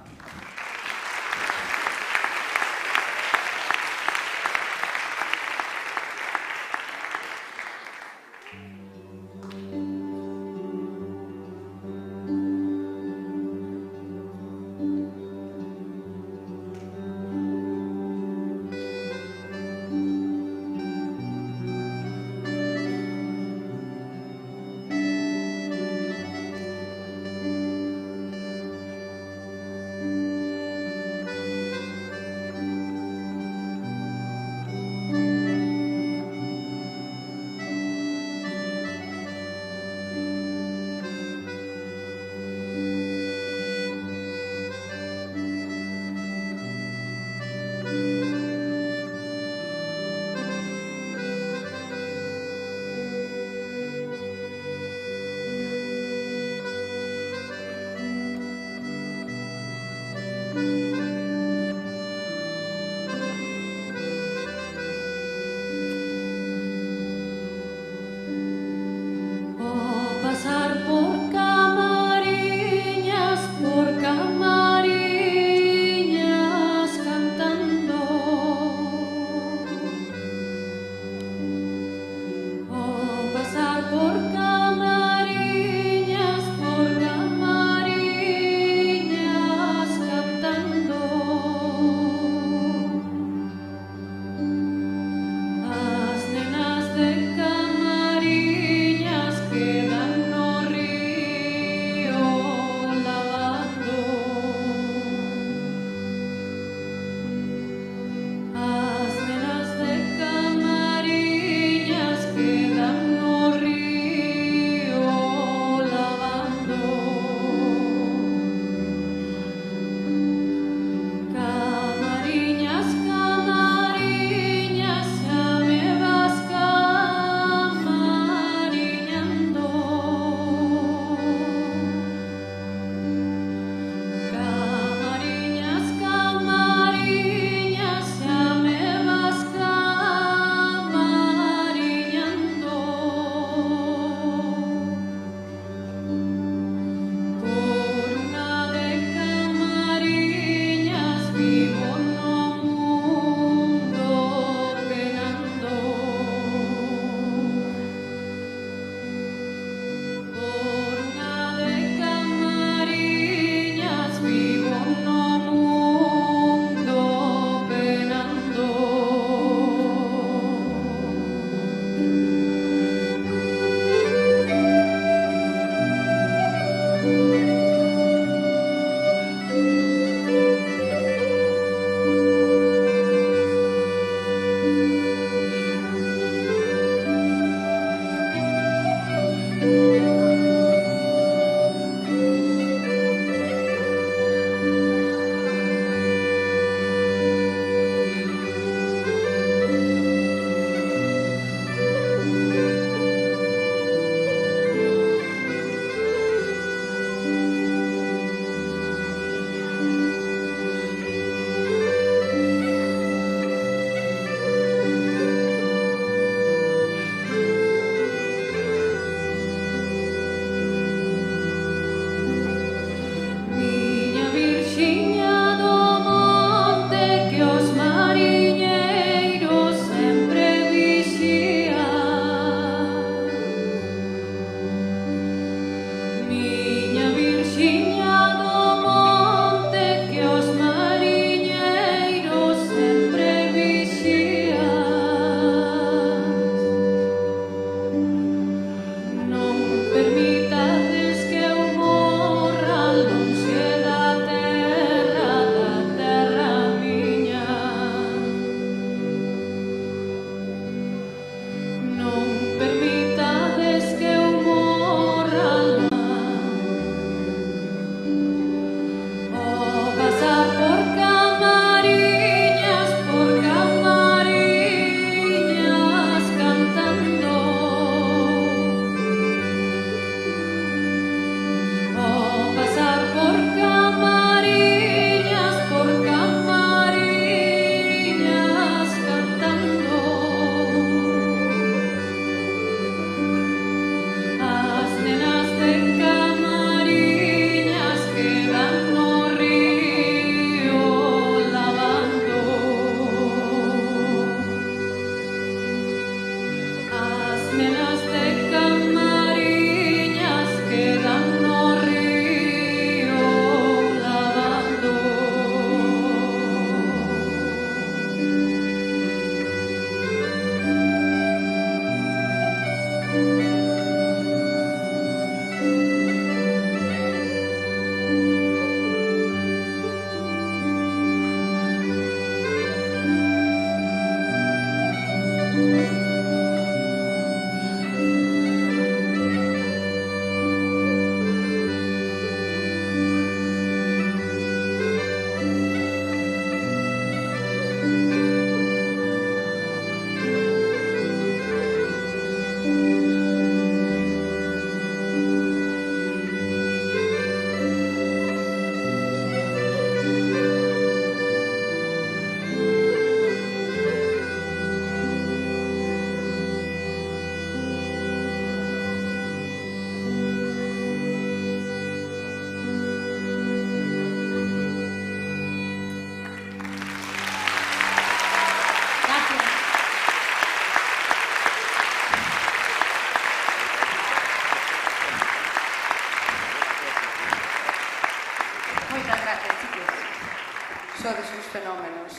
Sodes uns fenómenos.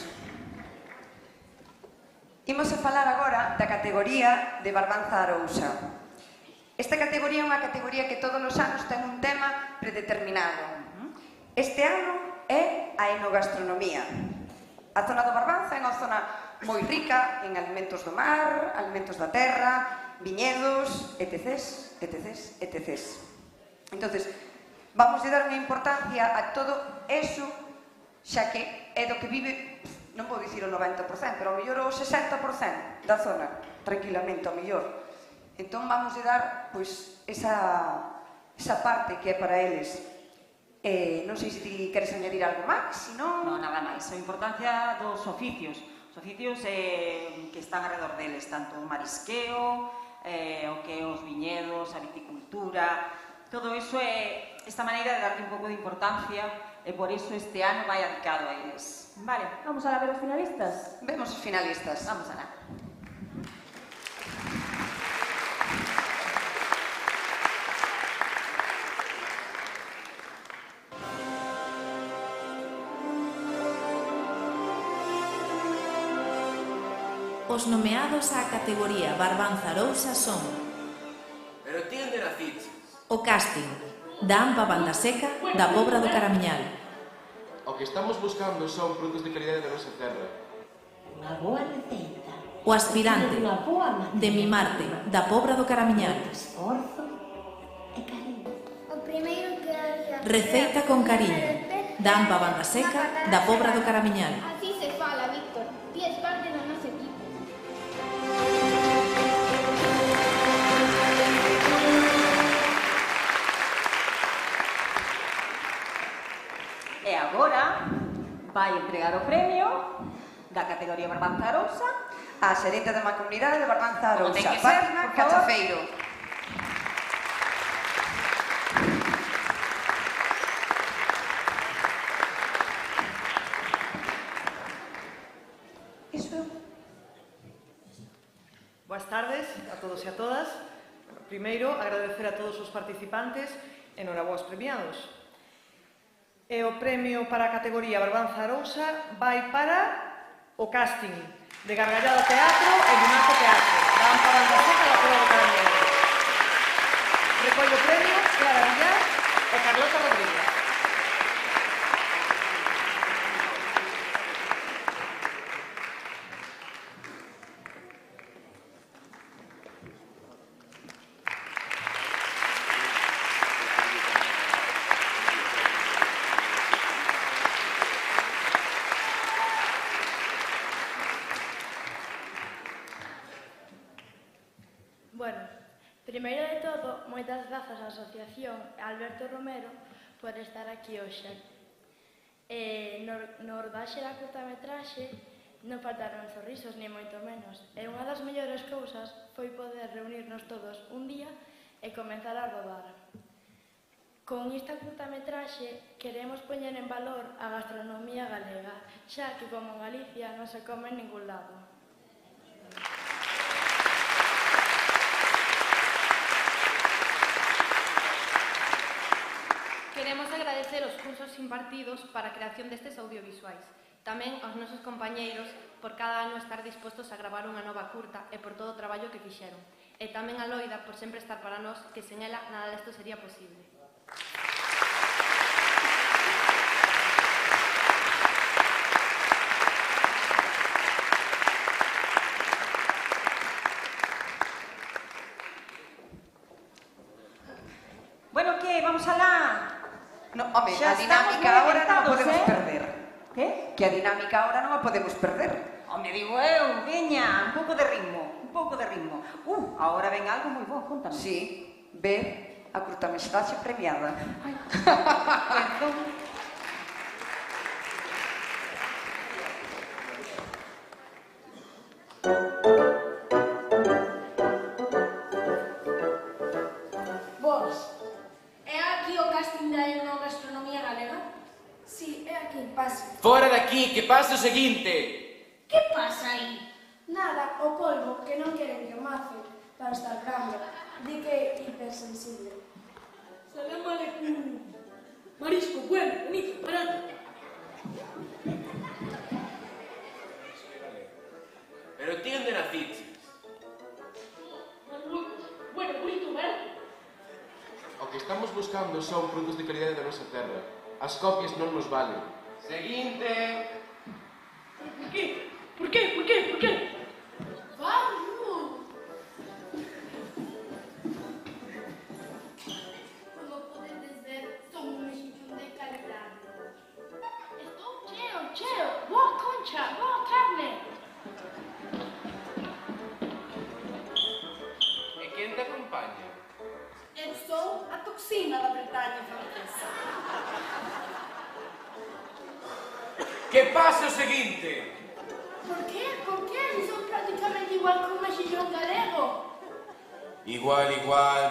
Imos a falar agora da categoría de Barbanza Arousa. Esta categoría é unha categoría que todos os anos ten un tema predeterminado. Este ano é a enogastronomía. A zona do Barbanza é unha zona moi rica en alimentos do mar, alimentos da terra, viñedos, etc. Entonces, vamos a dar unha importancia a todo eso, xa que é do que vive, non vou dicir o 90%, pero ao mellor o 60% da zona, tranquilamente, ao mellor. Entón vamos a dar, pois, esa parte que é para eles. Non sei se ti queres añadir algo máis, se non... Non, nada máis. A importancia dos oficios. Os oficios que están alrededor deles, tanto o marisqueo, o que é os viñedos, a viticultura... Todo iso é esta maneira de darte un pouco de importancia e por iso este ano vai dedicado a eles. Vale, vamos a ver os finalistas? Vemos os finalistas. Vamos a lá. Os nomeados á categoría Barbanza Arousa son Pero ti onde naciches? o casting da AMPA Baldaseca da Pobra do Caramiñal. O que estamos buscando son produtos de calidade da nosa terra. Unha boa receita. O aspirante de Mimarte da Pobra do Caramiñal. Esforzo e cariño. O primeiro que haría... Receita con cariño da AMPA Baldaseca da Pobra do Caramiñal. Así se fala, Víctor. Ti es parte do noso equipo. E agora vai entregar o premio da categoría Barbanza Arousa a xerente da Mancomunidade de Barbanza Como ten Arousa, que ser, Fátima por favor. Cachafeiro. Boas tardes a todos e a todas. Primeiro, agradecer a todos os participantes e noraboas premiados. E o premio para a categoría Barbanza Arousa vai para o casting de Gargallado Teatro e Mimarte Teatro, da AMPA Baldaseca da Pobra do Caramiñal. Recollo o premio Clara Villar e Carlota Rodríguez. Bueno, primeiro de todo, moitas grazas á Asociación Alberto Romero por estar aquí hoxe. No rodaxe da curtametraxe non faltaron sorrisos, ni moito menos. E unha das mellores cousas foi poder reunirnos todos un día e comenzar a rodar. Con esta curtametraxe queremos poñer en valor a gastronomía galega, xa que como en Galicia non se come en ningún lado. Queremos agradecer os cursos impartidos para a creación destes audiovisuais. Tamén aos nosos compañeiros por cada ano estar dispostos a gravar unha nova curta e por todo o traballo que fixeron. E tamén a Loida por sempre estar para nós, que sen ela nada desto sería posible. Bueno, que? Vamos alá? No, home, Xa a dinámica agora non a podemos perder. Que? Que a dinámica agora non a podemos perder. Home, digo eu, veña, un pouco de ritmo, un pouco de ritmo. Agora ven algo moi bo, contame. Sí, ve a curtametraxe premiada. Ai, perdón. Boas. É aquí o casting da enogastronomía galega? Sí, é aquí, pase. Fora de aquí, que pase o seguinte. Que pasa aí? Nada, o polvo que non queren que mace para estar grande. Di que é hipersensible. Salam aleikum. Marisco, bueno, bonito, barato. estamos buscando son produtos de calidade da nosa terra. As copias non nos valen. Seguinte. Por qué? Vamos. Como podedes ver, son un mexillón de calidade. Estou cheo. Boa concha, boa carne. E quen te acompaña? Eu sou a toxina da Bretaña francesa. Que pase o seguinte. Por qué? Son prácticamente igual que un mexillón galego. Igual,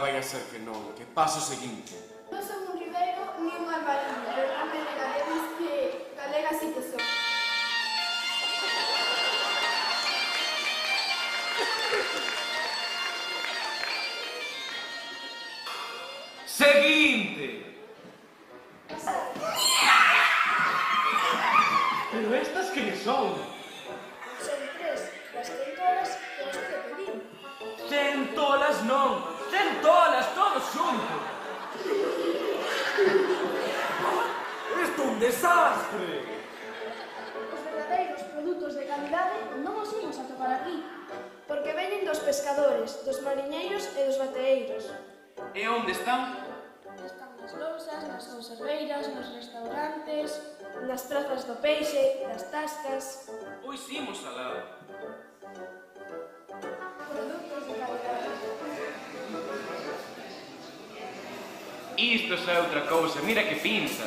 vai a ser que non. Que pase o seguinte. Non son un ribeiro ni un albaín, pero non me negaredes que galega sí que son. Seguinte. Pero estas que son? Son tres, las tentolas que os te pedí. Centolas non. Centolas, todos xuntos. Isto é un desastre. Os verdadeiros produtos de calidade non os imos a topar aquí, porque veñen dos pescadores, dos mariñeiros e dos bateeiros. E onde están? Están nas lousas, nas conserveiras, nos restaurantes, nas trazas do peixe, das tascas. Pois imos alá. Produtos de calidade. Isto é outra cousa, mira que pinza.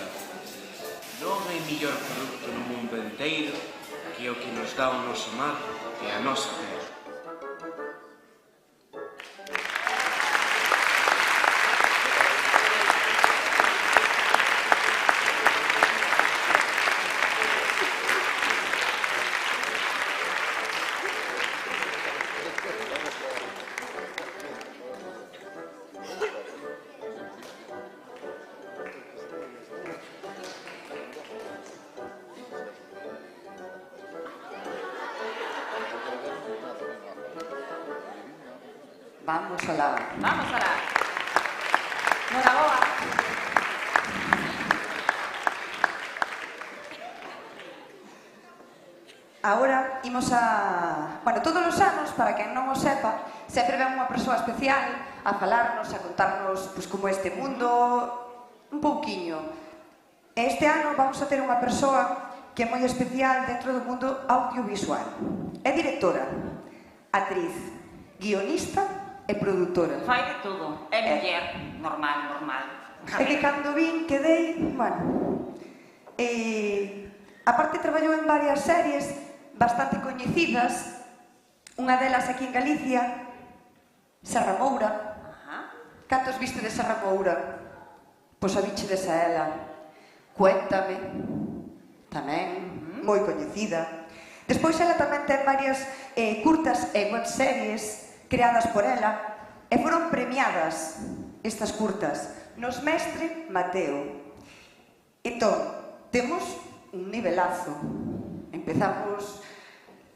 Non hai millor produto no mundo enteiro que o que nos dá o noso mar e a nosa terra. Vamos alá. Noraboa. Ahora imos a... Bueno, todos os anos, para quen non o sepa, sempre ven unha persoa especial a falarnos, a contarnos pois, como este mundo, un pouquiño. E este ano vamos a ter unha persoa que é moi especial dentro do mundo audiovisual. É directora, actriz, guionista e produtora. Fai de todo. É muller. Normal. É que cando vin quedei, bueno... Aparte traballou en varias series bastante coñecidas. Unha delas aquí en Galicia, Serra Moura. Cantos viste de Serra Moura? Pois a bichedes a ela. Cuéntame. Tamén, moi coñecida. Despois ela tamén ten varias curtas e webseries creadas por ela e foron premiadas estas curtas nos Mestre Mateo. Entón, temos un nivelazo. Empezamos,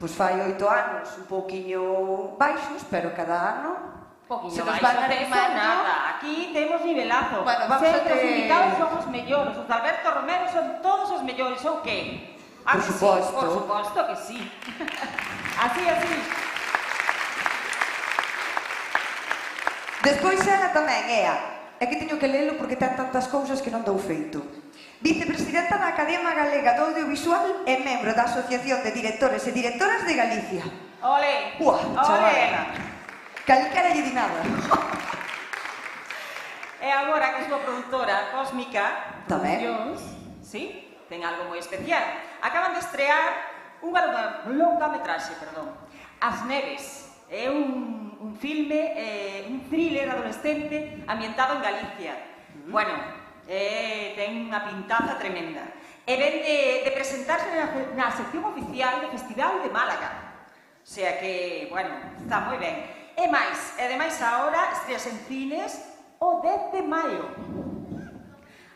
pois fai 8 anos, un pouquiño baixos, pero cada ano se nos van arrimando. Nada. Aquí temos nivelazo. Bueno, vamos a ter... Os invitados son os mellores. Os de Alberto Romero son todos os mellores, ou que? Por suposto. Por suposto que sí. Así. Despois ela tamén é que teño que lelo porque ten tantas cousas que non dou feito. Vicepresidenta da Academia Galega do Audiovisual e membro da Asociación de Directores e Directoras de Galicia. Ole! Uah, chavala! Calquera lle di nada. E agora que a súa produtora Cósmica tamén, sí, ten algo moi especial. Acaban de estrear unha longametraxe, As Neves. É un filme, un thriller adolescente ambientado en Galicia. Bueno, ten unha pintaza tremenda. E ven de presentarse na sección oficial do Festival de Málaga. O sea que, bueno, está moi ben. E ademais agora estreas en cines o 10 de maio.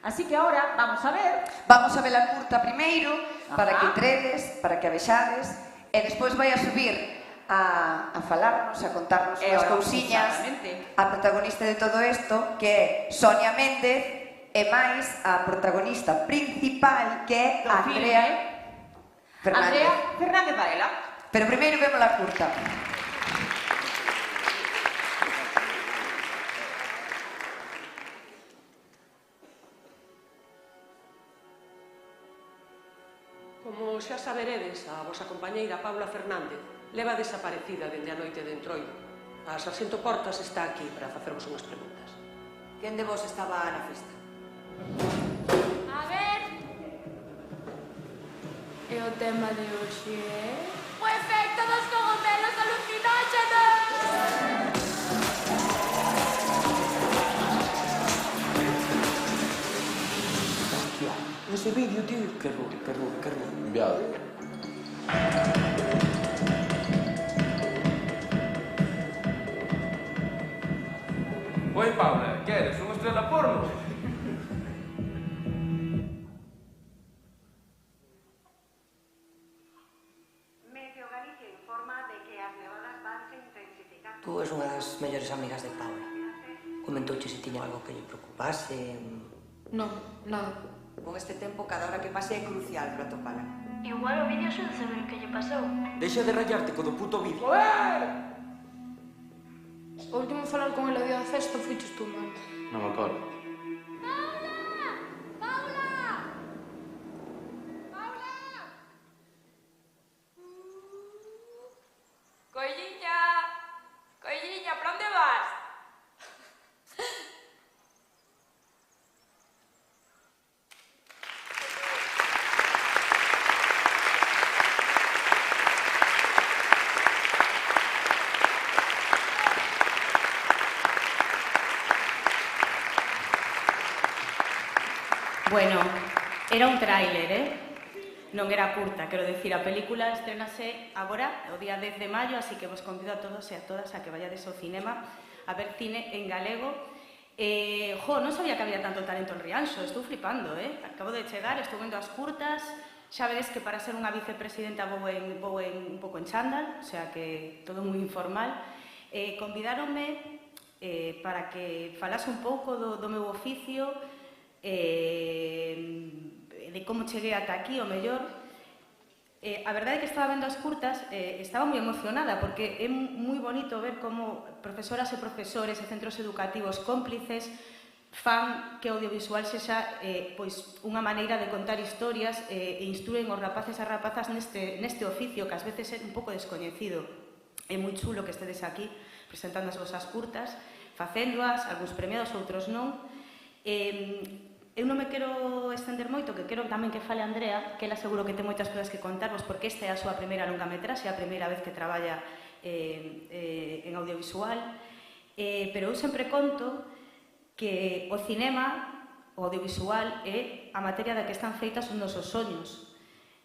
Así que agora vamos a ver. Vamos a ver a curta primeiro, para que entredes, para que a vexades, e despois vai a subir a falarnos, a contarnos unhas cousiñas, a protagonista de todo isto, que é Sonia Méndez, e máis a protagonista principal, que é Andrea Fernández. Andrea Fernández Varela. Pero primeiro vemos a curta. Como xa saberedes, a vosa compañeira Paula Fernández leva desaparecida dende a noite de Entroido. A Sarxento Portas está aquí para facervos unhas preguntas. Quen de vos estaba na festa? A ver... E o tema de hoxe é... O efecto dos cogomelos alucinóxenos! Ese vídeo, tío, que error. Enviado. Oi, Paula, queres unha estrela porno? Medio Galicia informa de que as nevadas vanse intensificar. Tú és unha das mellores amigas de Paula. Comentouche se tiña algo que lle preocupase? Non, nada. Con este tempo, cada hora que pase é crucial para topala. Igual o vídeo axuda a saber o que lle pasou. Deixa de rayarte co do puto vídeo. O último falar con el o día da festa fuiches tú, man. Non me acordo. Coelliña, para onde vas? Bueno, era un tráiler, non era curta, quero dicir, a película estrenase agora, o día 10 de maio, así que vos convido a todos e a todas a que vayades ao cinema a ver cine en galego. Non sabía que había tanto talento en Rianxo, estou flipando, acabo de chegar, estou vendo as curtas, xa vedes que para ser unha vicepresidenta vou un pouco en chándal, o sea que todo moi informal. Convidáronme para que falase un pouco do meu oficio, de como cheguei ata aquí, o mellor. A verdade é que estaba vendo as curtas, estaba moi emocionada, porque é moi bonito ver como profesoras e profesores e centros educativos cómplices fan que o audiovisual sexa unha maneira de contar historias e instruen os rapaces e rapazas neste oficio que ás veces é un pouco descoñecido. É moi chulo que estedes aquí presentando as vosas curtas, facéndoas, algúns premiados, outros non. Eu non me quero estender moito, que quero tamén que fale Andrea, que ela seguro que ten moitas cousas que contarvos, porque esta é a súa primeira longametraxe, a primeira vez que traballa en audiovisual, pero eu sempre conto que o cinema, o audiovisual, é a materia da que están feitas os nosos soños.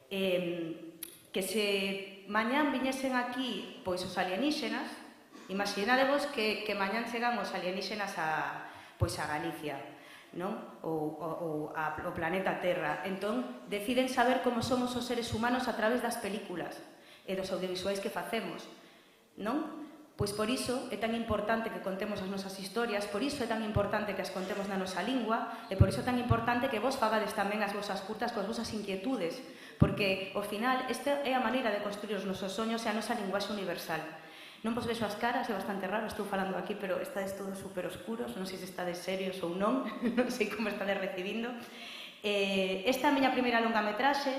Que se mañán viñesen aquí pois os alienígenas, imaginadevos que mañán chegan os alienígenas a Galicia, non? Ou ao planeta Terra. Entón, deciden saber como somos os seres humanos a través das películas e dos audiovisuais que facemos, non? Pois por iso é tan importante que contemos as nosas historias, por iso é tan importante que as contemos na nosa lingua, e por iso é tan importante que vos fagades tamén as vosas curtas coas vosas inquietudes, porque, ao final, esta é a maneira de construir os nosos soños e a nosa linguaxe universal. Non vos vexo as caras, é bastante raro, estou falando aquí, pero estades todos super oscuros, non sei se estades serios ou non, non sei como estades recibindo. Esta é a miña primeira longametraxe.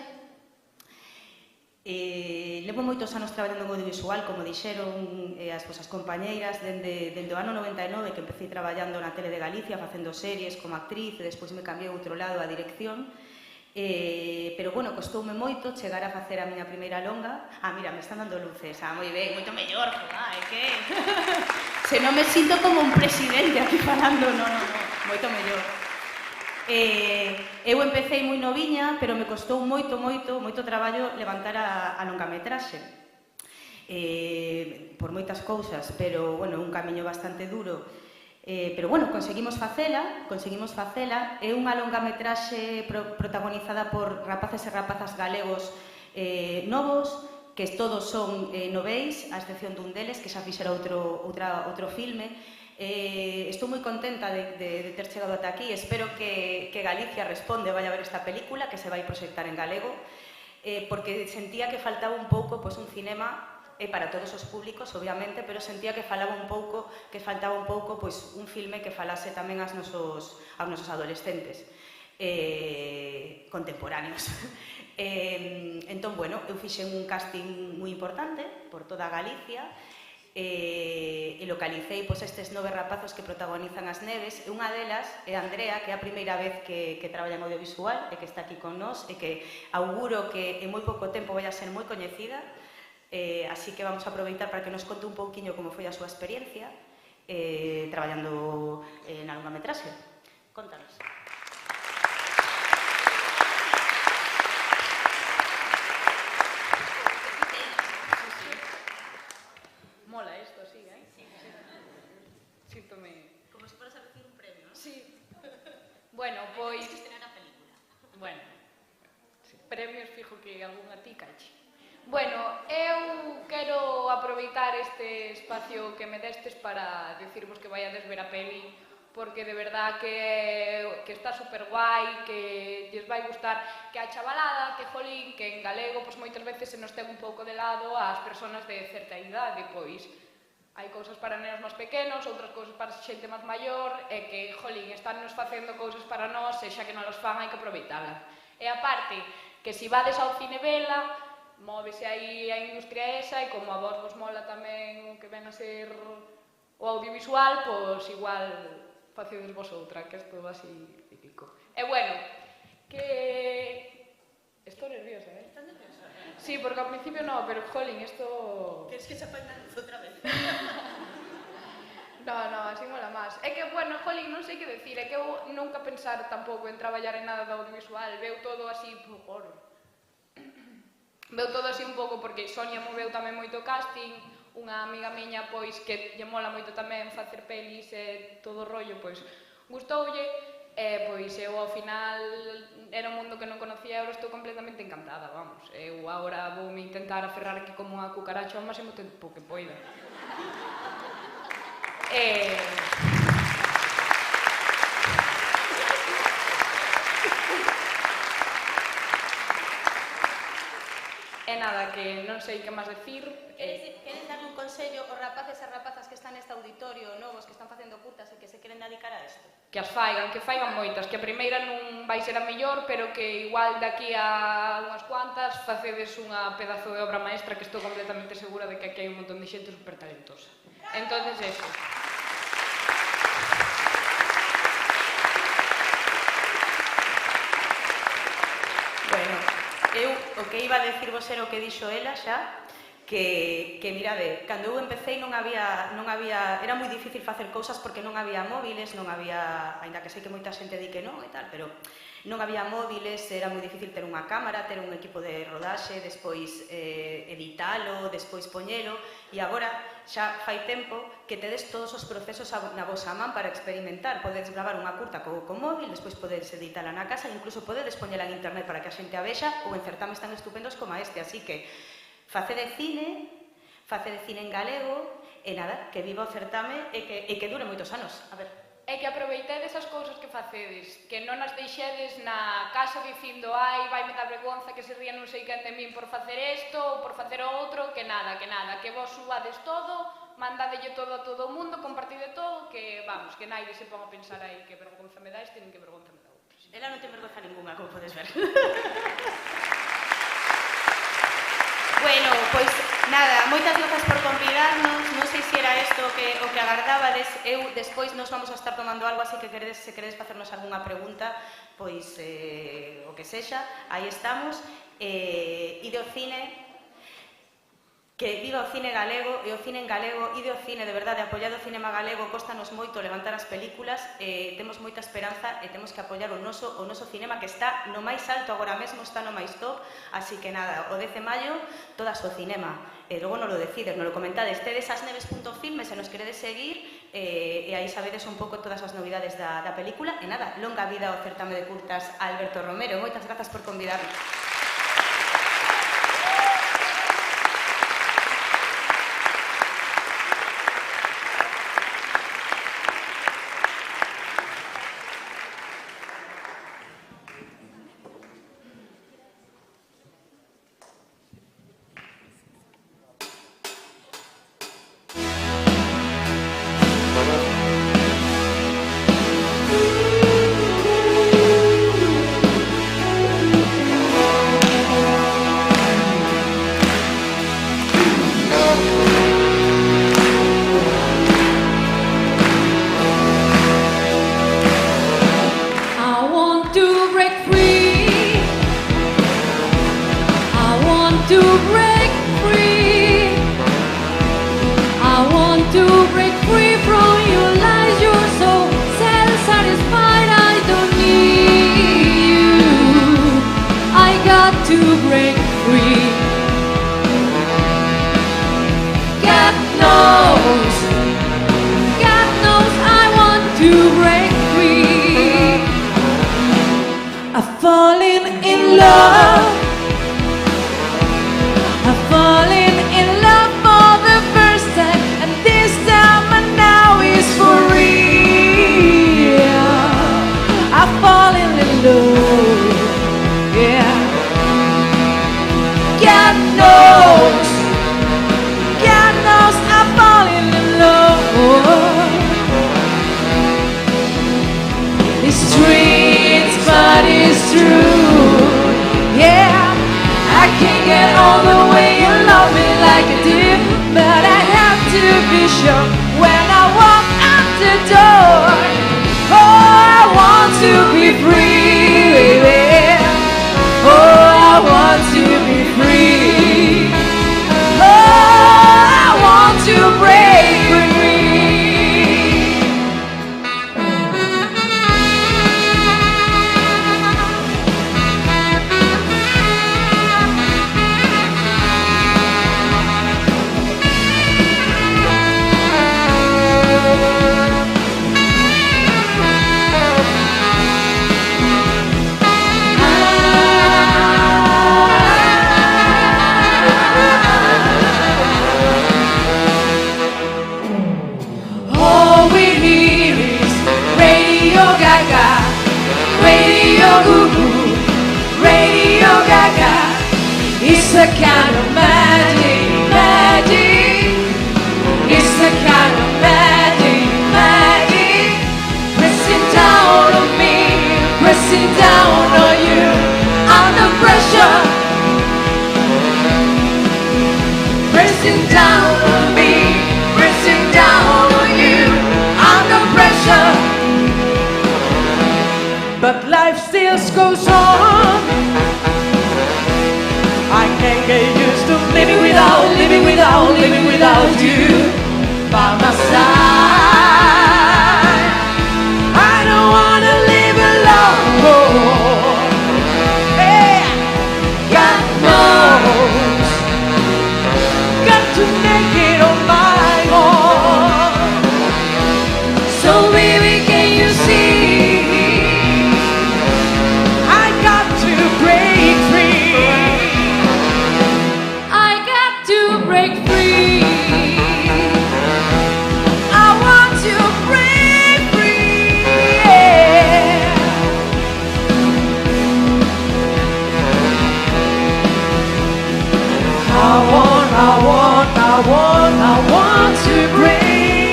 Levo moitos anos traballando en audiovisual, como dixeron as vosas compañeiras, dende o ano 99, que empecé traballando na tele de Galicia, facendo series como actriz, e despois me cambiei a outro lado a dirección. Pero, bueno, costoume moito chegar a facer a miña primeira longa. Mira, me están dando luces, moi ben, moito mellor, é que... Se non me sinto como un presidente aquí falando, non, moito mellor. Eu empecé moi noviña, pero me costou moito traballo levantar a longametraxe. Por moitas cousas, pero, bueno, un camiño bastante duro. Pero, bueno, conseguimos facela. É unha longametraxe protagonizada por rapaces e rapazas galegos novos que todos son noveis, a excepción dun deles, que xa fixera outro filme. Estou moi contenta de ter chegado ata aquí. Espero que Galicia responde, vai a ver esta película, que se vai proxectar en galego, porque sentía que faltaba un pouco un cinema para todos os públicos, obviamente, pero sentía que faltaba un pouco un filme que falase tamén aos nosos adolescentes contemporáneos. Entón, bueno, eu fixen un casting moi importante por toda Galicia, e localicei estes 9 rapazos que protagonizan As Neves, e unha delas é Andrea, que é a primeira vez que traballa en audiovisual e que está aquí con nós, e que auguro que en moi pouco tempo vai a ser moi coñecida, así que vamos a aproveitar para que nos conte un pouquiño como foi a súa experiencia traballando na longametraxe. Contanos. Mola esto, sí, ¿eh? Síntome... Como se fueras a recibir un premio, ¿no? Sí. Bueno, pois... Tens que estrenar a película. Bueno, premios fijo que algunha ti caixe. Bueno, eu quero aproveitar este espacio que me destes para decirvos que vaiades ver a peli, porque de verdad que está super guai, que lles vai gustar, que a chavalada, que jolín, que en galego moitas veces se nos ten un pouco de lado ás persoas de certa idade, pois hai cousas para nenos máis pequenos, outras cousas para xente máis maior, e que, jolín, están nos facendo cousas para nós, e xa que non os fan hai que aproveitalas. E aparte, que se vades ao cine vela, móvese aí a industria esa, e como a vos mola tamén o que ven a ser o audiovisual, pois igual facedes vos outra, que é todo así típico. E bueno, que... Estou nerviosa, ¿eh? Estás nerviosa? Sí, porque ao principio no, pero jolín, esto... Queres que se apague a luz outra vez? No, así mola máis. É que, bueno, jolín, non sei que decir, é que eu nunca pensar tampouco en traballar en nada de audiovisual, veu todo así, veu todo así un pouco, porque Sonia moveu tamén moito casting, unha amiga miña, pois, que lle mola moito tamén facer pelis e todo o rollo, pois, gustoulle, e, pois, eu ao final era un mundo que non conocía, eu estou completamente encantada, vamos. Eu agora voume intentar aferrar aquí como unha cucaracha ao máximo tempo que poida. E nada, que non sei que máis decir. Queres darle un consello aos rapaces e rapazas que están neste auditorio novos, que están facendo curtas e que se queren dedicar a isto? Que as faigan, que faigan moitas, que a primeira non vai ser a mellor, pero que igual daqui a unhas cuantas facedes unha pedazo de obra maestra, que estou completamente segura de que aquí hai un montón de xente super talentosa. Entonces, eso. Bueno, eu o que iba a decirvos era o que dixo ela xa, que mirade, cando eu empecé non había, era moi difícil facer cousas porque non había móviles, non había, aínda que sei que moita xente di que non e tal, pero non había móviles, era moi difícil ter unha cámara, ter un equipo de rodaxe, despois editalo, despois poñelo, e agora xa fai tempo que tedes todos os procesos na vosa man para experimentar. Podedes gravar unha curta co móvil, despois podedes editala na casa, e incluso podedes poñela en internet para que a xente a vexa, ou en certames tan estupendos como este, así que facede cine en galego, e nada, que viva o certame e que dure moitos anos. A ver. É que aproveitedes as cousas que facedes, que non as deixedes na casa dicindo ai, vai me dar vergonza que se ría non sei quen de min por facer isto ou por facer o outro, que nada, que vos subades todo, mandadelle todo a todo o mundo, compartide todo, que vamos, que naide se pon a pensar aí que vergonza me dá este nin que vergonza me dá outro. Ela non ten vergonza ninguna, como podes ver. Bueno, pois nada, moitas grazas por convidarnos. Non sei se era isto o que agardabades. Eu despois nos vamos a estar tomando algo, así que se queredes facernos algunha pregunta, pois o que sexa, aí estamos. Ide ao cine, que viva o cine galego, e o cine en galego, ide ao cine, de verdade, apoiado o cinema galego, costanos moito levantar as películas, temos moita esperanza e temos que apoiar o noso cinema, que está no máis alto agora mesmo, está no máis top, así que nada, o 10 de maio, todas o cinema, e logo non lo decides, non lo comentades, tedes asneves.film, se nos queredes seguir, e aí sabedes un pouco todas as novidades da película, e nada, longa vida ao certame de curtas Alberto Romero, moitas grazas por convidarnos. falling in love. I'm falling in love for the first time, and this time I know is for real. I'm falling in love, yeah. God knows I'm falling in love. It's strange, but it's true, yeah. I can't get all the way you love me like I did, but I have to be sure when I walk out the door. Oh, I want to be free, baby. Oh, I want to be free. Oh, I want to break free. All we hear is Radio Gaga, Radio Goo Goo, Radio Gaga. It's a kind of magic, magic. It's a kind of magic, magic. Pressing down on me, pressing down on you, under pressure. Pressing down on me, pressing down on you, under pressure. But life still goes on. I can't get used to living without, living without, living without you by my side. I don't wanna live alone. Hey, God knows, got to make it on my own. So baby, can you see? I got to break free. I got to break free. I want to break free. Yeah. I want to break free.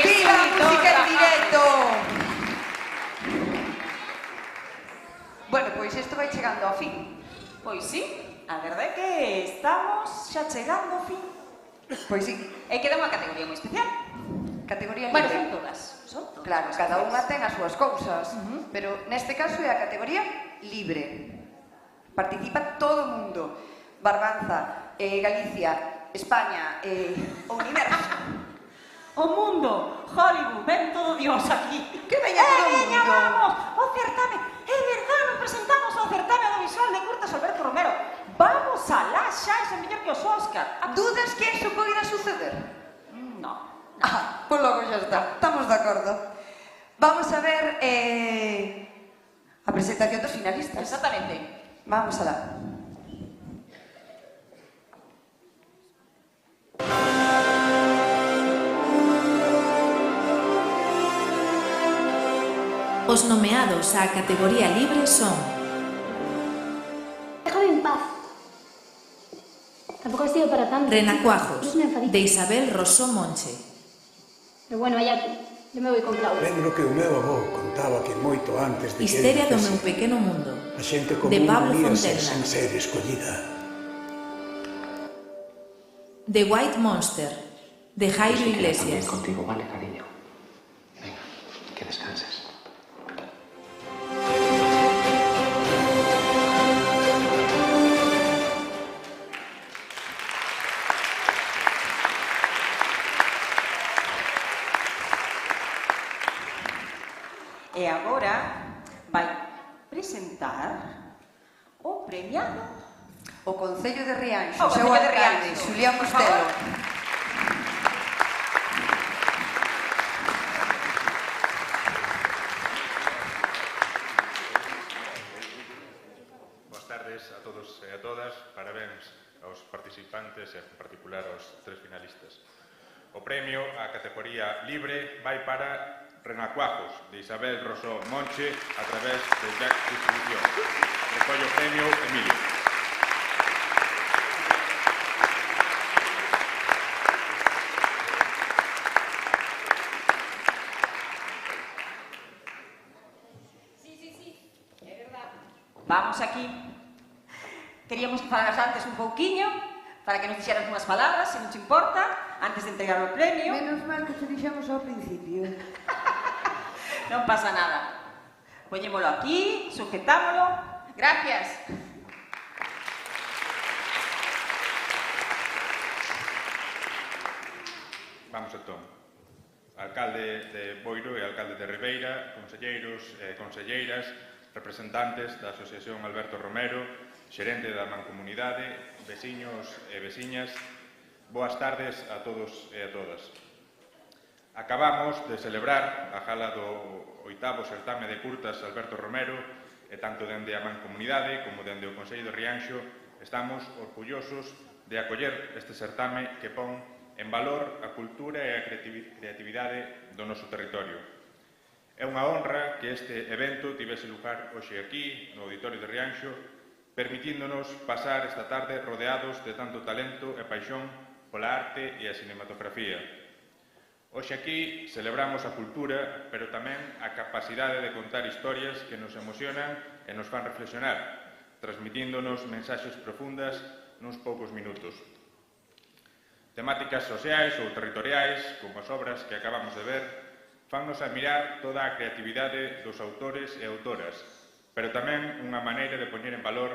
¡Viva la música en directo! Bueno, pois isto vai chegando ao fin. Pois sí, a verdade é que estamos xa chegando ao fin. Pois sí. E queda unha categoría moi especial. Categoría Bueno, libre. son todas. Son todas. Claro, cada unha ten as súas cousas, pero neste caso é a categoría libre. Participa todo o mundo. Barbanza, Galicia, España, o universo. O mundo, Hollywood, ven todo Dios aquí. Que veña todo o mundo. Veña, vamos, o certame. É verdade, nos presentamos ao certame audiovisual de curtas Alberto Romero. Vamos alá xa, é mellor que os Óscar. Dudas que iso poida suceder? No. Ah, pois logo xa está, estamos de acordo. Vamos a ver a presentación dos finalistas. Exactamente. Vamos alá. Os nomeados á categoría libre son Déjame en paz. Tampoco he sido para tanto. Renacuajos, Es una enfadita. de Isabel Rosó Monche. Pero bueno, vaya, yo me voy con Claudia. Lembro que o meu avó contaba que moito antes de que Histeria do nacese, meu pequeno mundo, a xente común de Pablo uníase Fontella. sen ser escollida. The White Monster, de Jairo Iglesias. Contigo, vale, cariño. Venga, que descanses. E agora vai presentar o premiado o Concello de Rianxo, o seu Concello de alcalde, Rianxo. Xulián Por Mostelo. favor. Boas tardes a todos e a todas. Parabéns aos participantes e en particular aos 3 finalistas. O premio á categoría libre vai para Renacuajos, de Isabel Rosó Monche, a través de Jack Distribución. Recolle o premio Emilio. Vamos aquí. Queríamos que falaras antes un pouquiño para que nos dixeras unhas palabras, se non te importa, antes de entregar o premio. Menos mal que te dixemos ao principio. Non pasa nada. Poñémolo aquí, sujetámolo. Gracias. Vamos entón. Alcalde de Boiro e alcalde de Ribeira, conselleiros e conselleiras, representantes da Asociación Alberto Romero, xerente da Mancomunidade, veciños e veciñas, boas tardes a todos e a todas. Acabamos de celebrar a gala do 8º certame de curtas Alberto Romero e tanto dende a Mancomunidade como dende o Concello de Rianxo estamos orgullosos de acoller este certame que pon en valor a cultura e a creatividade do noso territorio. É unha honra que este evento tivese lugar hoxe aquí, no Auditorio de Rianxo, permitíndonos pasar esta tarde rodeados de tanto talento e paixón pola arte e a cinematografía. Hoxe aquí celebramos a cultura, pero tamén a capacidade de contar historias que nos emocionan e nos fan reflexionar, transmitíndonos mensaxes profundas nuns poucos minutos. Temáticas sociais ou territoriais, como as obras que acabamos de ver, fannos admirar toda a creatividade dos autores e autoras, pero tamén unha maneira de poñer en valor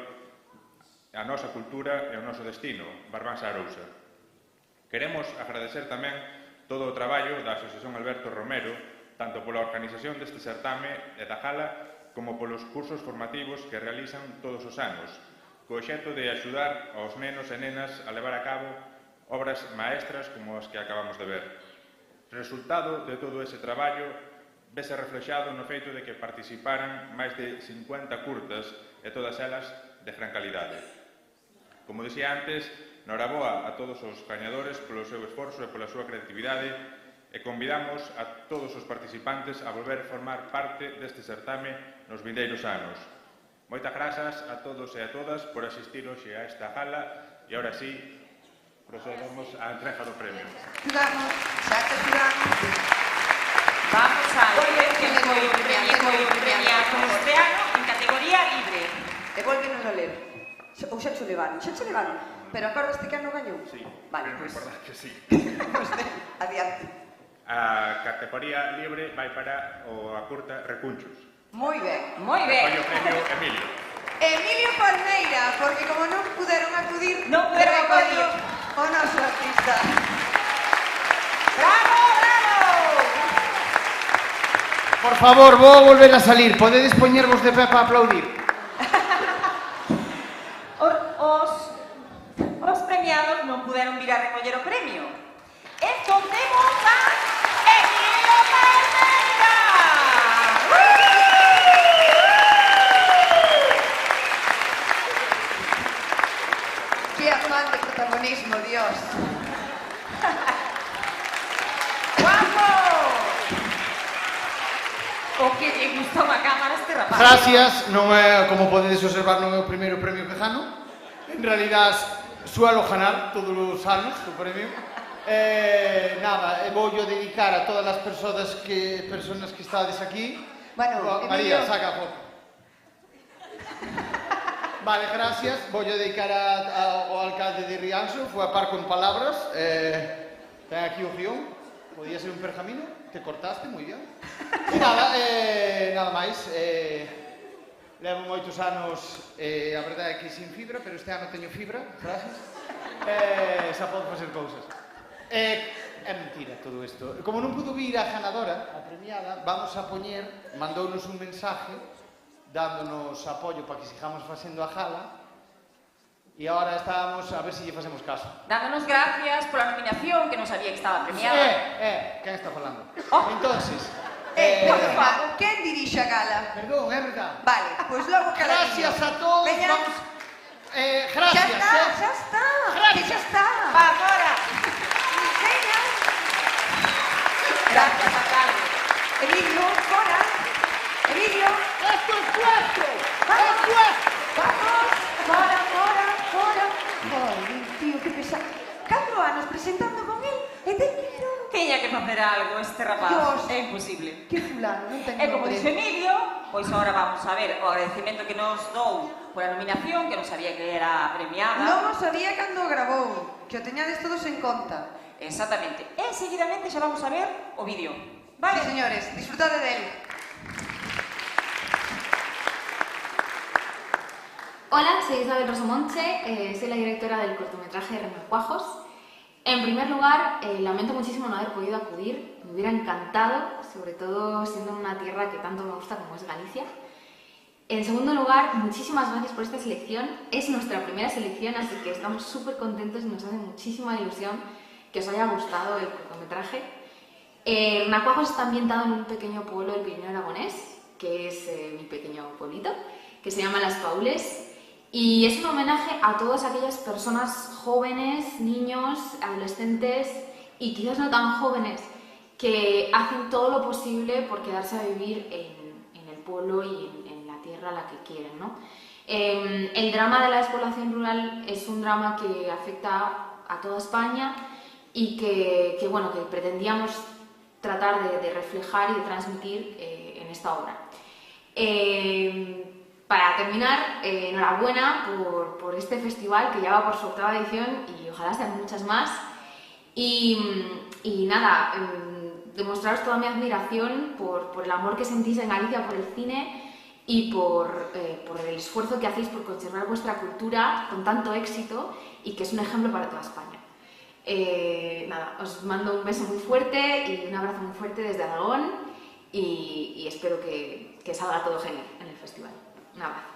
a nosa cultura e o noso destino, Barbanza Arousa. Queremos agradecer tamén todo o traballo da Asociación Alberto Romero, tanto pola organización deste certame e da gala, como polos cursos formativos que realizan todos os anos, co obxecto de axudar aos nenos e nenas a levar a cabo obras maestras como as que acabamos de ver. O resultado de todo ese traballo vese reflexado no feito de que participaran máis de 50 curtas e todas elas de gran calidade. Como dixía antes, noraboa a todos os gañadores polo seu esforzo e pola súa creatividade e convidamos a todos os participantes a volver a formar parte deste certame nos vindeiros anos. Moitas grazas a todos e a todas por asistir hoxe a esta gala e ahora sí, procedemos á entrega do premio. Vamos a ver que foi o premiado este ano en categoría libre. Devólvenos a ler. Ou xa che levaron? Xa che levaron? Pero acordaste que ano gañou? Sí, vale, pois recordar que sí. Adiante. A categoría libre vai para a curta Recunchos. Moi ben. Moi ben. Foi o premio Emilio. Emilio Palmeira, porque como non puderon acudir, non puderon acudir o noso artista. Bravo, bravo. Por favor, vou volver a salir. Podedes poñervos de pé para aplaudir. Os premiados non puderon vir a recoller o premio. Entón temos a Emilio Palmeira. Que afán de protagonismo, Dios. ¡Guapo! O que lle gusta unha cámara este rapaz. Gracias, non é, como podedes observar, non é o primeiro premio que gano. En realidad, suelo ganar todos os anos o premio. Nada, vou dedicar a todas as personas que estades aquí. Bueno, María, saca a foto. Vale, gracias. Vou dedicar ao alcalde de Rianxo. Foi a par con palabras. Ten aquí o guión. Podía ser un pergamino. Te cortaste, moi bien. E nada máis. Levo moitos anos, a verdade é que sin fibra, pero este ano teño fibra, gracias. Xa podo facer cousas. É mentira todo isto. Como non pudo vir a ganadora, a premiada, vamos a poñer, mandounos un mensaje dándonos apoio para que sigamos facendo a gala e agora estábamos a ver se lle facemos caso. Dándonos gracias pola nominación, que non sabía que estaba premiada. Quen está falando? Entonces, por favor, quen dirixe a gala? Perdón, é verdade. Vale, pois logo cada Gracias a todos. Veña. Vamos. Gracias. Xa está. Que xa está. Va, fora. Veña. Gracias a Carlos. Emilio, fora. Emilio. Esto es nuestro. Vamos. Vamos. Fora. Joder, tío, que pesado. 4 anos presentando con él e ten que ir. Tiña que facer algo este rapaz. Dios. É imposible. Que fulano, non ten E como nombre. dixe Emilio, pois agora vamos a ver o agradecemento que nos dou pola nominación, que non sabía que era premiada. Non o sabía cando grabou, que o teñades todos en conta. Exactamente. E seguidamente xa vamos a ver o vídeo. Vale? Sí, señores, disfrutade del. Hola, soy Isabel Rosomonche, soy la directora del cortometraje Renacuajos. En primer lugar, lamento muchísimo no haber podido acudir, me hubiera encantado, sobre todo siendo una tierra que tanto me gusta como es Galicia. En segundo lugar, muchísimas gracias por esta selección, es nuestra primera selección, así que estamos súper contentos y nos hace muchísima ilusión que os haya gustado el cortometraje. Renacuajos está ambientado en un pequeño pueblo del Pirineo Aragonés, que es mi pequeño pueblito, que se llama Las Paules. Y es un homenaje a todas aquellas personas jóvenes, niños, adolescentes y quizás no tan jóvenes que hacen todo lo posible por quedarse a vivir en el pueblo y en la tierra a la que quieren, ¿no? El drama de la despoblación rural es un drama que afecta a toda España y que pretendíamos tratar de reflejar y de transmitir en esta obra. Para terminar, enhorabuena por este festival que ya va por su 8ª edición y ojalá sean muchas más. Y nada, demostraros toda mi admiración por el amor que sentís en Galicia por el cine y por el esfuerzo que hacéis por conservar vuestra cultura con tanto éxito y que es un ejemplo para toda España. Nada, os mando un beso muy fuerte y un abrazo muy fuerte desde Aragón y espero que salga todo genial en el festival. Un abrazo.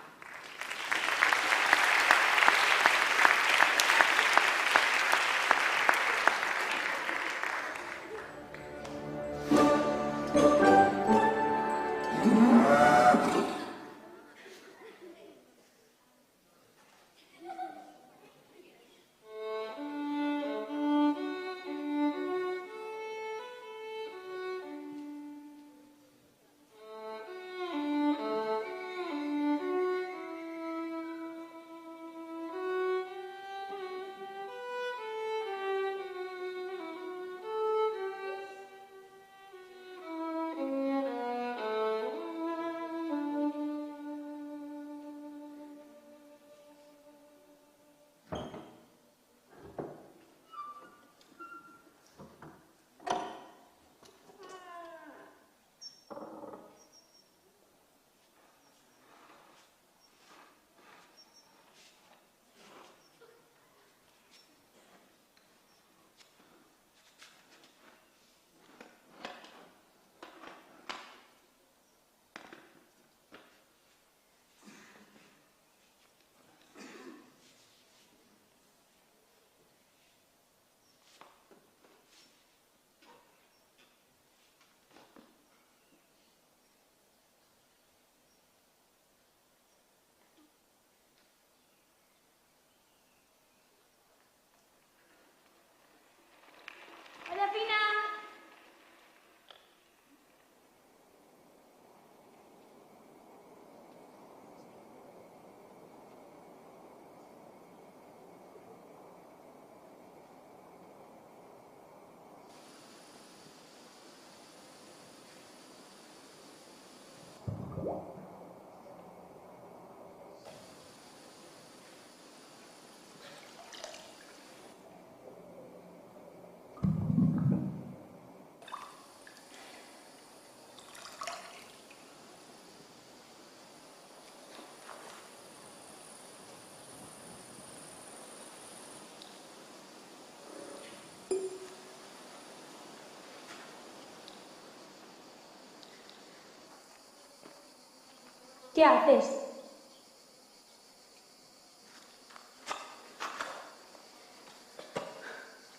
¿Qué haces?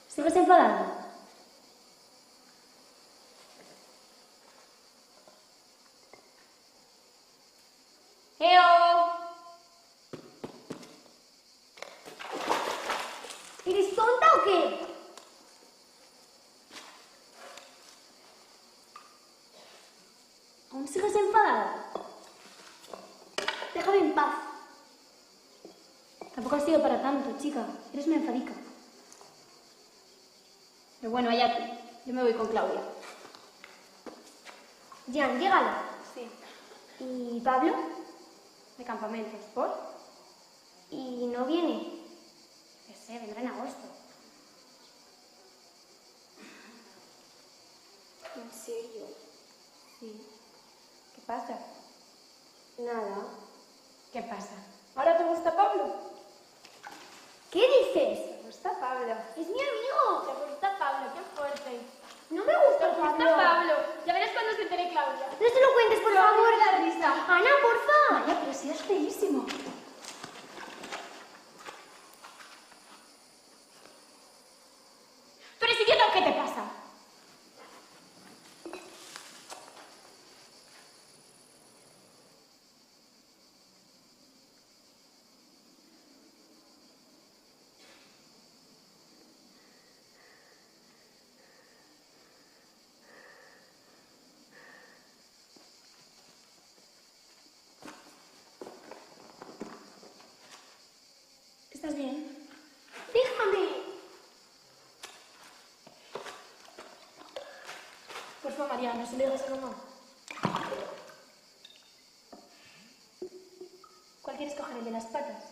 ¿Sigues enfadado? ¡Eo! ¿Eres tonta o qué? ¿Aún sigues enfadada? Déjame en paz. Tampoco ha sido para tanto, chica. Eres una enfadica. Pero bueno, allá tú. Yo me voy con Claudia. Jan, llégalo. Sí. ¿Y Pablo? De campamentos. ¿Por? ¿Y no viene? No sé, vendrá en agosto. ¿En serio? Sí. ¿Qué pasa? Nada. ¿Qué pasa? ¿Ahora te gusta Pablo? ¿Qué dices? Me gusta Pablo. Es mi amigo. Te gusta Pablo, qué fuerte. No me gusta Pablo. Me gusta Pablo. Ya verás cuando se entere Claudia. No se lo cuentes, por favor. Me da risa. Ana, porfa. Vaya, pero sí es feísimo. ¿Tú eres idiota o qué te pasa? ¿Estás bien? ¡Déjame! Por favor, María, no se lo digas a mamá. ¿Cuál quieres coger? ¿El de las patas?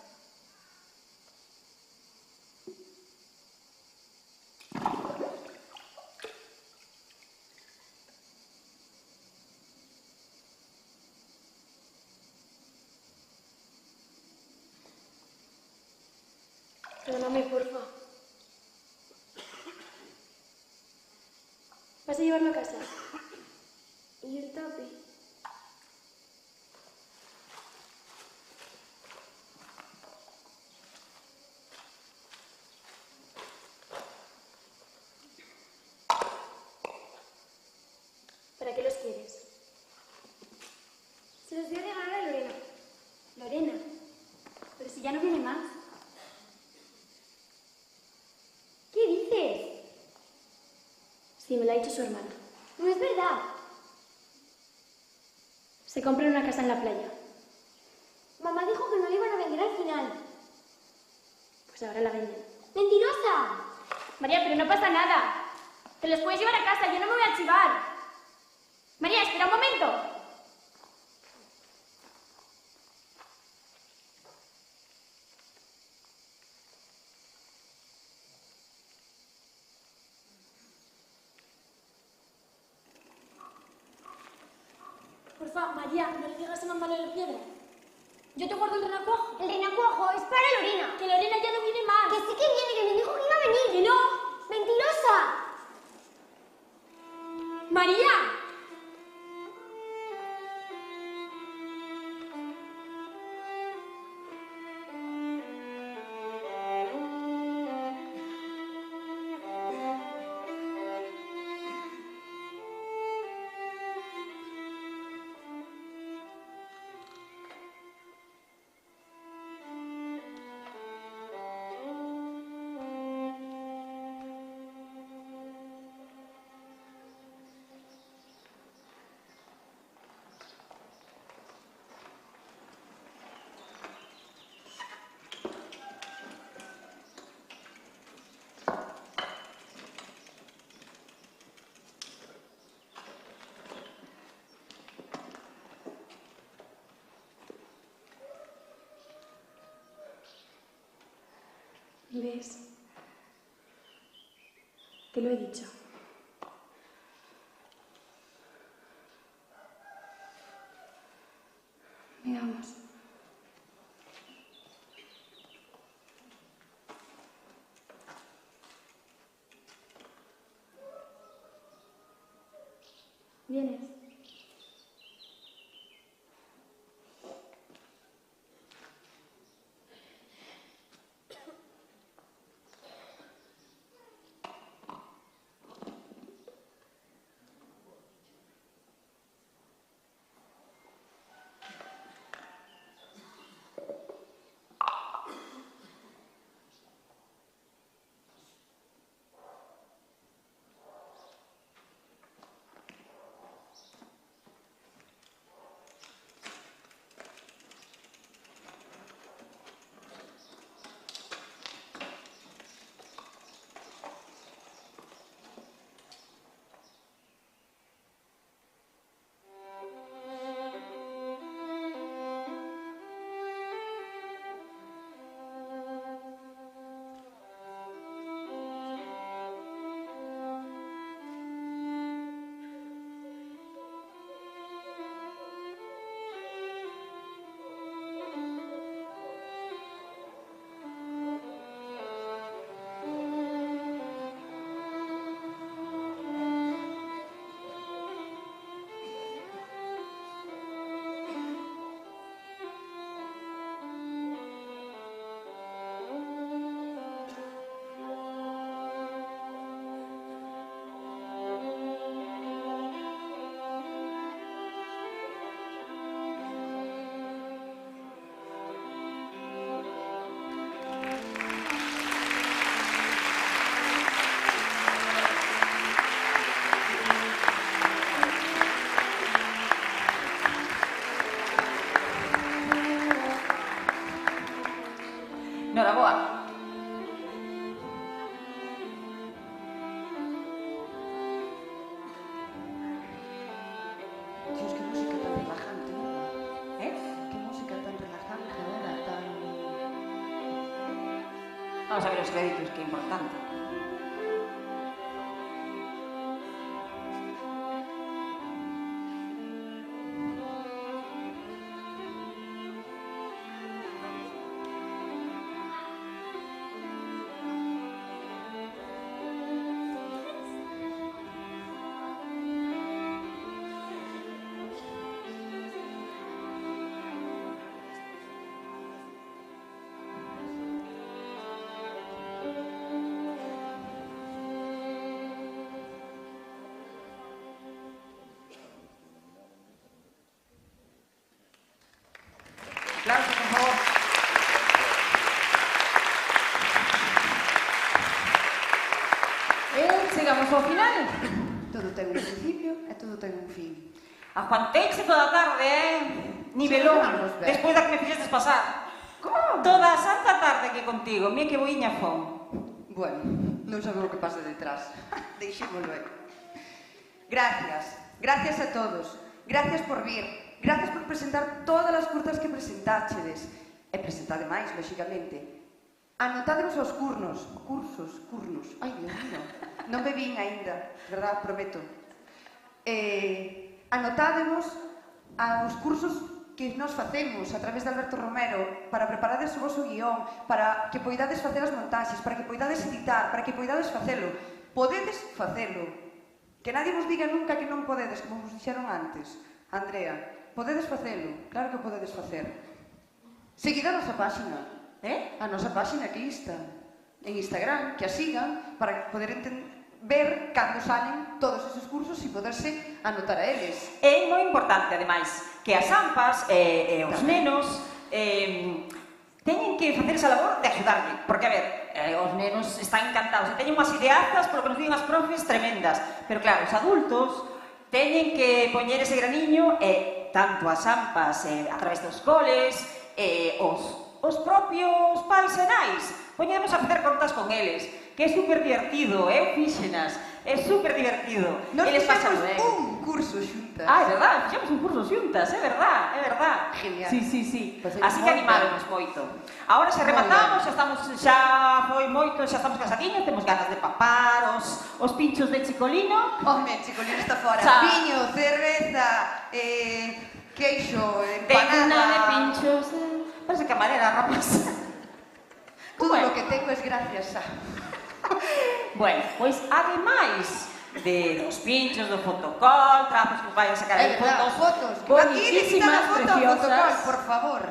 Perdóname, porfa. ¿Vas a llevarme a casa? ¿Y el tape? ¿Para qué los quieres? Se los voy a regalar a Lorena. ¿Lorena? Pero si ya no viene más. ¿Qué dices? Sí, me lo ha dicho su hermano. No es verdad. Se compró una casa en la playa. Mamá dijo que no la iban a vender al final. Pues ahora la venden. ¡Mentirosa! María, pero no pasa nada. Te los puedes llevar a casa, yo no me voy a chivar. María, espera un momento. Porfa, María, no le digas a mamá lo de la piedra. Yo te guardo el renacuajo. ¿El renacuajo? Es para Lorena. Que Lorena ya no viene más. Que sí que viene, que me dijo que iba a venir. Que no. ¡Mentirosa! ¡María! ¿Ves? Te lo he dicho. Veamos. ¿Vienes? Vamos a ver os créditos, que é importante. Aplausos, por favor. Chegamos ao final. Todo ten un principio e todo ten un fin. Aguanteise toda a tarde, nivelón, despois da que me fixestes pasar. Como? Toda a santa tarde que contigo, mira que boiña fón. Bueno, non sabemos o que pasa detrás. Deixémolo aí. Gracias. Gracias a todos. Gracias por vir. Gracias por presentar todas as curtas que presentáchedes. E presentade máis, lóxicamente. Anotádemos aos curnos. Ai, Dios mío. Non me vin aínda, verdad, prometo. Anotádemos aos cursos que nos facemos a través de Alberto Romero para preparades o vosso guión, para que poidades facer as montaxes, para que poidades editar, para que poidades facelo. Podedes facelo. Que nadie vos diga nunca que non podedes, como vos dixeron antes. Andrea, podedes facelo, claro que podedes facer. Seguid a nosa páxina, a nosa páxina que está en Instagram, que a sigan para poder ver cando salen todos esos cursos e poderse anotar a eles. É moi importante, ademais, que as AMPAs e os nenos teñen que facer esa labor de axudarme, porque, a ver, os nenos están encantados e teñen unhas ideazas polo que nos digan as profes tremendas, pero claro, os adultos teñen que poñer ese graniño e tanto as AMPAs a través dos coles os propios pais e nais poñemos a facer contas con eles, que é super divertido, fíxenas, é super divertido. Nos fixemos un curso xuntas. É verdad, fixemos un curso xuntas, é verdad, é verdad. Genial. Sí. Así que animáronos moito. Agora se rematamos, xa foi moito, xa estamos casadiños, temos ganas de papar os pinchos de Chicolino. Home, Chicolino está fora. Piño, cerveza, queixo, empanada... Tengo de pinchos... Parece camarera, rapaz. Todo o que tengo es gracias a... Bueno, pois ademais dos pinchos, do fotocall, trazos que os vai a sacar aí fotos bonitísimas, preciosas, por favor,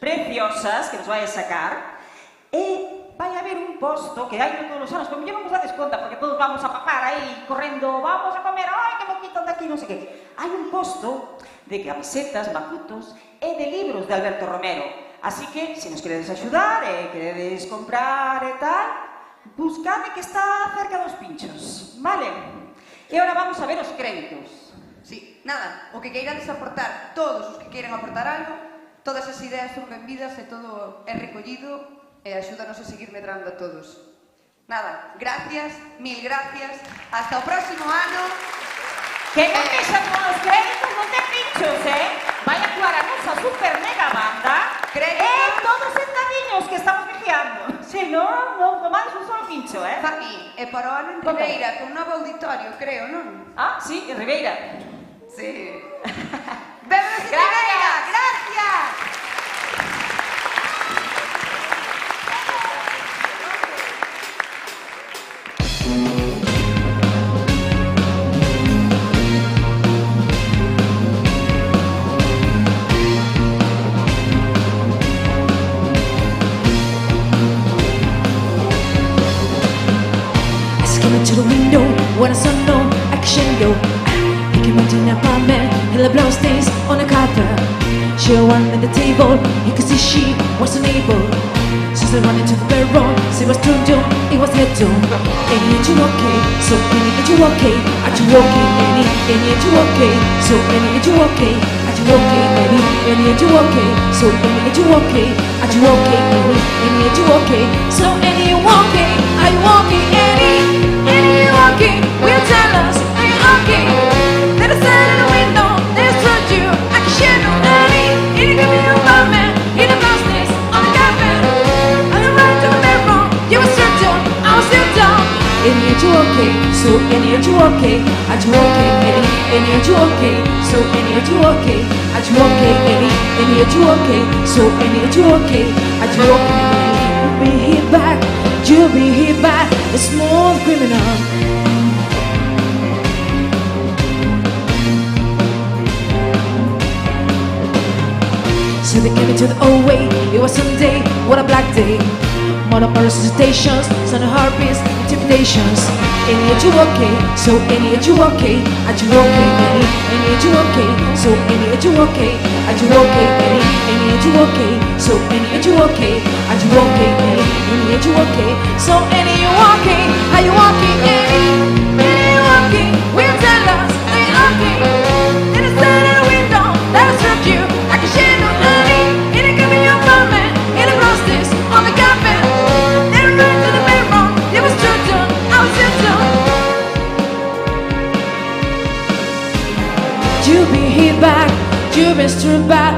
preciosas que nos vai a sacar, e vai haber un posto que hai todos os anos, como yo non vos dades conta, porque todos vamos a papar aí correndo, vamos a comer, ai que moquito de aquí, non sei que. Hai un posto de camisetas, macutos e de libros de Alberto Romero. Así que, se nos queredes axudar e queredes comprar e tal, buscade que está cerca dos pinchos, vale? E agora vamos a ver os créditos. Sí, nada, o que queirades aportar, todos os que queiran aportar algo, todas as ideas son benvidas e todo é recollido e axúdanos a seguir medrando a todos. Nada, gracias, mil gracias, hasta o próximo ano. Que non deixan con os créditos, non ten pinchos, vai a actuar a nosa super mega banda todos sentadiños que estamos vigiando. Se non tomades un solo pincho, Faki, e para o ano en Ribeira, con novo auditorio, creo, non? Ah, sí, en Ribeira. Sí. ¡Vémonos en Ribeira! ¡Gracias! To the window when I saw no action go. He came out in an apartment and the blood stains on the carpet. She went at the table, he could see she was unable. She started running to the bedroom, she was too young, it was her doom. Any ain't you okay? So any ain't you okay? Are you okay? Any ain't you okay? So any ain't you okay? Are you okay? Any ain't you okay? So any ain't you okay? Are you okay? Any ain't you okay? So any you okay? Are you okay? Any okay, will tell us, are you okay? Let us stand in the window, let's touch you. I can share no money. It could be a man in the business on the carpet. On the right to the bedroom. any are you okay? Are you okay? Any are you okay? So any are you okay? Are you okay? Any are you okay? So any are you okay? Are you okay? You'll be hit back, you'll be hit back, a small criminal. So they came into the old way. It was Sunday, what a black day. Multiple resuscitations, sudden heartbeats, intimidations. Any are you okay? So any are you okay? Are you okay? Any are you okay? So any are you okay? Are you okay? Any are you okay? So any are you okay? Are you okay? Any are you okay? So any you okay? Are you okay? Any you okay? Will tell us are you okay? In the center window, that was struck you like a shadow. On the carpet, then right to the bedroom. It was your turn, I was your turn. You've been hit back, you've been struck back.